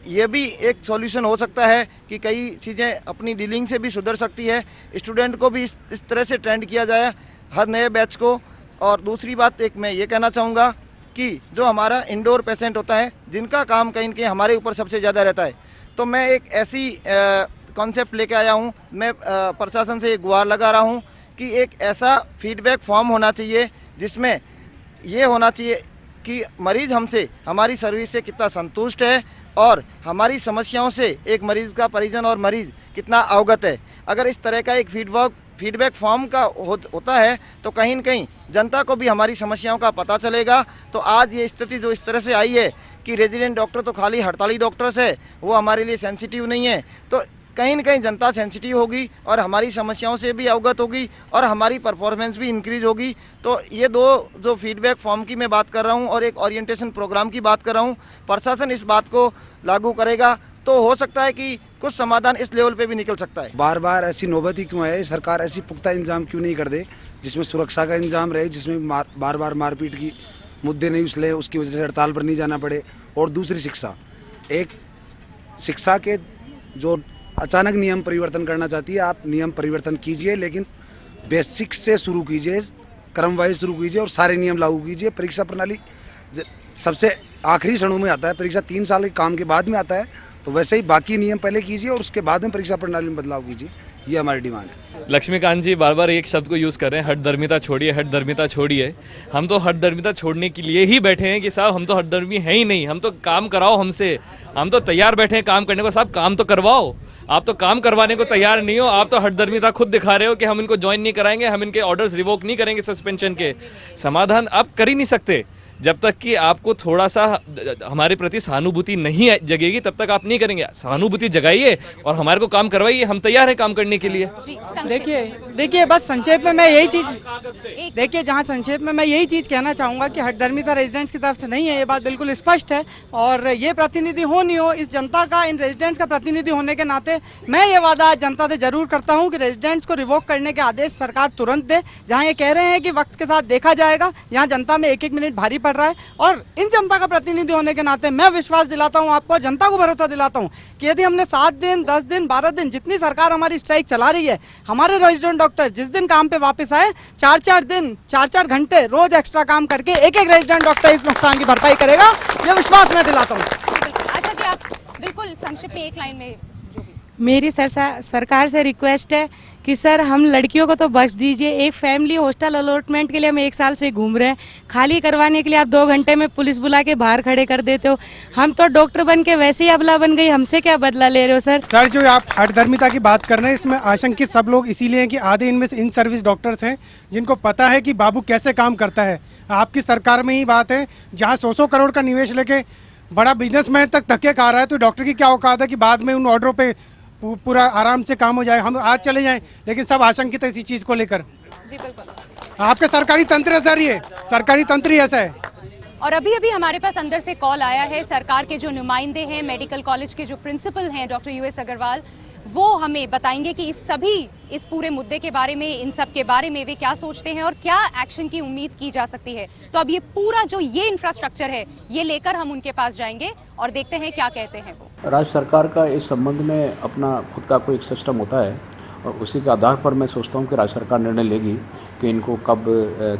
ये भी एक सॉल्यूशन हो सकता है कि कई चीज़ें अपनी डीलिंग से भी सुधर सकती है, स्टूडेंट को भी इस तरह से ट्रेंड किया जाए हर नए बैच को। और दूसरी बात एक मैं ये कहना चाहूँगा कि जो हमारा इंडोर पेशेंट होता है जिनका काम कहीं कहीं हमारे ऊपर सबसे ज़्यादा रहता है, तो मैं एक ऐसी कॉन्सेप्ट लेके आया हूँ, मैं प्रशासन से एक गुहार लगा रहा हूँ कि एक ऐसा फीडबैक फॉर्म होना चाहिए जिसमें ये होना चाहिए कि मरीज़ हमसे, हमारी सर्विस से कितना संतुष्ट है और हमारी समस्याओं से एक मरीज़ का परिजन और मरीज़ कितना अवगत है। अगर इस तरह का एक फीडबैक फॉर्म का होता है तो कहीं न कहीं जनता को भी हमारी समस्याओं का पता चलेगा। तो आज ये स्थिति जो इस तरह से आई है कि रेजिडेंट डॉक्टर तो खाली हड़ताली डॉक्टर्स है, वो हमारे लिए सेंसिटिव नहीं है, तो कहीं न कहीं जनता सेंसिटिव होगी और हमारी समस्याओं से भी अवगत होगी और हमारी परफॉर्मेंस भी इंक्रीज होगी। तो ये दो जो फीडबैक फॉर्म की मैं बात कर रहा हूँ और एक ओरिएंटेशन प्रोग्राम की बात कर रहा हूँ, प्रशासन इस बात को लागू करेगा तो हो सकता है कि कुछ समाधान इस लेवल पे भी निकल सकता है। बार बार ऐसी नौबत ही क्यों है? सरकार ऐसी पुख्ता इंतजाम क्यों नहीं कर दे जिसमें सुरक्षा का इंतजाम रहे, जिसमें बार बार मारपीट की मुद्दे नहीं उछले, उसकी वजह से हड़ताल पर नहीं जाना पड़े। और दूसरी शिक्षा, एक शिक्षा के जो अचानक नियम परिवर्तन करना चाहती है, आप नियम परिवर्तन कीजिए लेकिन बेसिक से शुरू कीजिए, क्रम वाइज शुरू कीजिए और सारे नियम लागू कीजिए। परीक्षा प्रणाली सबसे आखिरी क्षणों में आता है, परीक्षा 3 साल के काम के बाद में आता है, तो वैसे ही बाकी नियम पहले कीजिए और उसके बाद में परीक्षा प्रणाली में बदलाव कीजिए, ये हमारी डिमांड है। लक्ष्मीकांत जी बार बार एक शब्द को यूज़ कर रहे हैं, हठधर्मिता छोड़िए, हठधर्मिता छोड़िए। हम तो हठधर्मिता छोड़ने के लिए ही बैठे हैं कि साहब हम तो हठधर्मी हैं ही नहीं, हम तो काम कराओ हमसे, हम तो तैयार बैठे हैं काम करने को। साहब काम तो करवाओ, आप तो काम करवाने को तैयार नहीं हो, आप तो हठधर्मिता खुद दिखा रहे हो कि हम इनको ज्वाइन नहीं कराएंगे, हम इनके ऑर्डर्स रिवोक नहीं करेंगे सस्पेंशन के। समाधान आप कर ही नहीं सकते जब तक कि आपको थोड़ा सा हमारे प्रति सहानुभूति नहीं जगेगी, तब तक आप नहीं करेंगे। सहानुभूति जगाइए और हमारे को काम करवाइए, हम तैयार हैं काम करने के लिए। देखिए बस संक्षेप में मैं यही चीज़, देखिए जहाँ संक्षेप में मैं यही चीज़ कहना चाहूँगा कि हठधर्मिता रेजिडेंट्स की तरफ से नहीं है, ये बात बिल्कुल स्पष्ट है। और ये प्रतिनिधि हो नहीं हो, इस जनता का, इन रेजिडेंट्स का प्रतिनिधि होने के नाते मैं ये वादा जनता से जरूर करता हूँ कि रेजिडेंट्स को रिवोक करने के आदेश सरकार तुरंत दे। जहाँ ये कह रहे हैं कि वक्त के साथ देखा जाएगा, यहाँ जनता में 1-1 मिनट भारी पड़ रहा है। और इन जनता का प्रतिनिधि होने के नाते मैं विश्वास दिलाता हूं आपको, जनता को भरोसा दिलाता हूं कि यदि हमने 7 दिन, 10 दिन, 12 दिन, जितनी सरकार हमारी स्ट्राइक चला रही है, हमारे रेजिडेंट डॉक्टर जिस दिन काम पे वापस आए, 4-4 दिन, 4-4 घंटे रोज एक्स्ट्रा काम करके एक रेजिडेंट डॉक्टर इस नुकसान की भरपाई करेगा, यह विश्वास मैं दिलाता हूँ। अच्छा जी, आप बिल्कुल संक्षिप्त में 1 लाइन में। मेरी सरकार से रिक्वेस्ट है कि सर हम लड़कियों को तो बख्श दीजिए। एक फैमिली हॉस्टल अलॉटमेंट के लिए हम 1 साल से घूम रहे हैं, खाली करवाने के लिए आप 2 घंटे में पुलिस बुला के बाहर खड़े कर देते हो। हम तो डॉक्टर बन के वैसे ही अबला बन गई, हमसे क्या बदला ले रहे हो सर? सर जो आप हठधर्मिता की बात कर रहे हैं, इसमें आशंकित सब लोग इसीलिए हैं कि आधे इनमें से इन सर्विस डॉक्टर्स हैं जिनको पता है कि बाबू कैसे काम करता है। आपकी सरकार में ही बात है जहाँ 100 करोड़ का निवेश लेके बड़ा बिजनेसमैन तक धक्के खा रहा है, तो डॉक्टर की क्या औकात है कि बाद में उन ऑर्डरों पे पूरा आराम से काम हो जाए। हम आज चले जाएं लेकिन सब आशंकित है इसी चीज़ को लेकर। जी बिल्कुल, आपके सरकारी तंत्र ऐसा ही है, सरकारी तंत्र ही ऐसा है। और अभी अभी हमारे पास अंदर से कॉल आया है, सरकार के जो नुमाइंदे हैं, मेडिकल कॉलेज के जो प्रिंसिपल हैं डॉक्टर US अग्रवाल, वो हमें बताएंगे कि इस पूरे मुद्दे के बारे में, इन सब के बारे में वे क्या सोचते हैं और क्या एक्शन की उम्मीद की जा सकती है। तो अब ये पूरा जो ये इंफ्रास्ट्रक्चर है, ये लेकर हम उनके पास जाएंगे और देखते हैं क्या कहते हैं वो। राज्य सरकार का इस संबंध में अपना खुद का कोई एक सिस्टम होता है और उसी के आधार पर मैं सोचता हूँ कि राज्य सरकार निर्णय लेगी कि इनको कब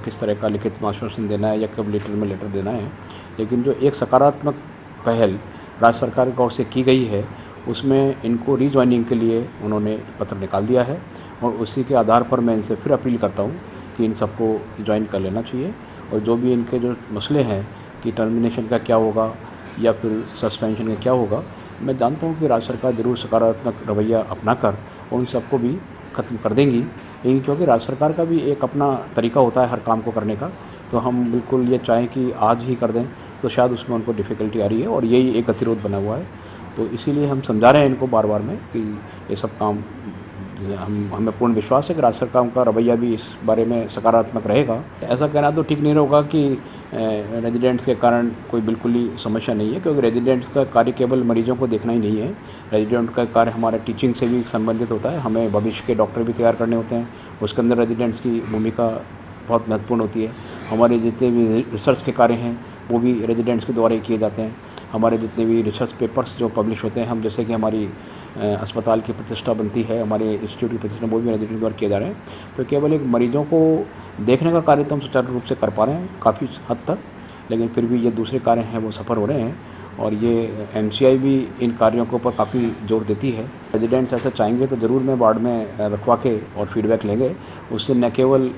किस तरह का लिखित आश्वासन देना है या कब लेटर देना है। लेकिन जो एक सकारात्मक पहल राज्य सरकार की ओर से की गई है, उसमें इनको रीज्वाइनिंग के लिए उन्होंने पत्र निकाल दिया है और उसी के आधार पर मैं इनसे फिर अपील करता हूँ कि इन सबको ज्वाइन कर लेना चाहिए। और जो भी इनके जो मसले हैं कि टर्मिनेशन का क्या होगा या फिर सस्पेंशन का क्या होगा, मैं जानता हूँ कि राज्य सरकार ज़रूर सकारात्मक रवैया अपनाकर उन सबको भी ख़त्म कर देंगी। लेकिन क्योंकि राज्य सरकार का भी एक अपना तरीका होता है हर काम को करने का, तो हम बिल्कुल ये चाहें कि आज ही कर दें तो शायद उसमें उनको डिफ़िकल्टी आ रही है और यही एक गतिरोध बना हुआ है। तो इसीलिए हम समझा रहे हैं इनको बार बार में कि ये सब काम हमें पूर्ण विश्वास है कि राज्य सरकार का रवैया भी इस बारे में सकारात्मक रहेगा। ऐसा कहना तो ठीक नहीं होगा कि रेजिडेंट्स के कारण कोई बिल्कुल ही समस्या नहीं है, क्योंकि रेजिडेंट्स का कार्य केवल मरीजों को देखना ही नहीं है। रेजिडेंट का कार्य हमारे टीचिंग से भी संबंधित होता है, हमें भविष्य के डॉक्टर भी तैयार करने होते हैं, उसके अंदर रेजिडेंट्स की भूमिका बहुत महत्वपूर्ण होती है। हमारे जितने भी रिसर्च के कार्य हैं वो भी रेजिडेंट्स के द्वारा ही किए जाते हैं। हमारे जितने भी रिसर्च पेपर्स जो पब्लिश होते हैं, हम जैसे कि हमारी अस्पताल की प्रतिष्ठा बनती है, हमारे इंस्टीट्यूट की प्रतिष्ठा, वो भी रेजिडेंट द्वारा किए जा रहे हैं। तो केवल एक मरीजों को देखने का कार्य तो हम सुचारू रूप से कर पा रहे हैं काफ़ी हद तक, लेकिन फिर भी ये दूसरे कार्य हैं वो सफल हो रहे हैं और ये MCI भी इन कार्यों के ऊपर काफ़ी जोर देती है। रेजिडेंट्स ऐसा चाहेंगे तो ज़रूर मैं वार्ड में रखवा के और फीडबैक लेंगे, उससे न केवल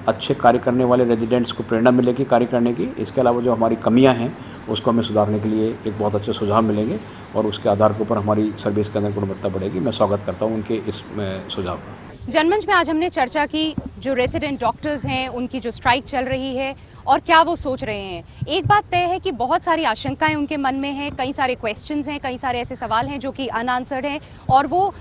अच्छे कार्य करने वाले रेजिडेंट्स को प्रेरणा मिलेगी कार्य करने की, इसके अलावा जो हमारी कमियां हैं उसको हमें सुधारने के लिए एक बहुत अच्छे सुझाव मिलेंगे और उसके आधार के ऊपर हमारी सर्विस के अंदर गुणवत्ता बढ़ेगी। मैं स्वागत करता हूं उनके इस सुझाव का। जनमंच में आज हमने चर्चा की जो रेसिडेंट डॉक्टर्स हैं उनकी जो स्ट्राइक चल रही है और क्या वो सोच रहे हैं। एक बात तय है कि बहुत सारी आशंकाएं उनके मन में हैं, कई सारे क्वेश्चंस हैं, कई सारे ऐसे सवाल हैं जो कि अनआंसर्ड हैं और वो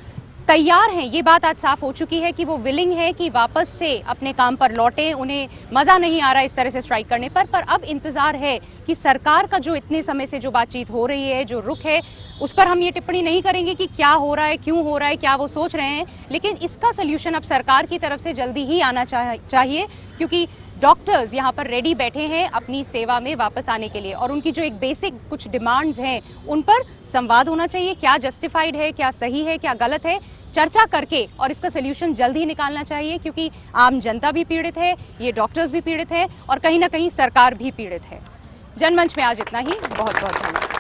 तैयार हैं। ये बात आज साफ हो चुकी है कि वो विलिंग है कि वापस से अपने काम पर लौटें। उन्हें मज़ा नहीं आ रहा इस तरह से स्ट्राइक करने पर अब इंतज़ार है कि सरकार का जो इतने समय से जो बातचीत हो रही है, जो रुख है, उस पर हम ये टिप्पणी नहीं करेंगे कि क्या हो रहा है, क्यों हो रहा है, क्या वो सोच रहे हैं, लेकिन इसका सल्यूशन अब सरकार की तरफ से जल्दी ही आना चाहिए, क्योंकि डॉक्टर्स यहाँ पर रेडी बैठे हैं अपनी सेवा में वापस आने के लिए और उनकी जो एक बेसिक कुछ डिमांड्स हैं उन पर संवाद होना चाहिए। क्या जस्टिफाइड है, क्या सही है, क्या गलत है, चर्चा करके और इसका सल्यूशन जल्द ही निकालना चाहिए, क्योंकि आम जनता भी पीड़ित है, ये डॉक्टर्स भी पीड़ित है और कहीं ना कहीं सरकार भी पीड़ित है। जनमंच में आज इतना ही। बहुत बहुत धन्यवाद।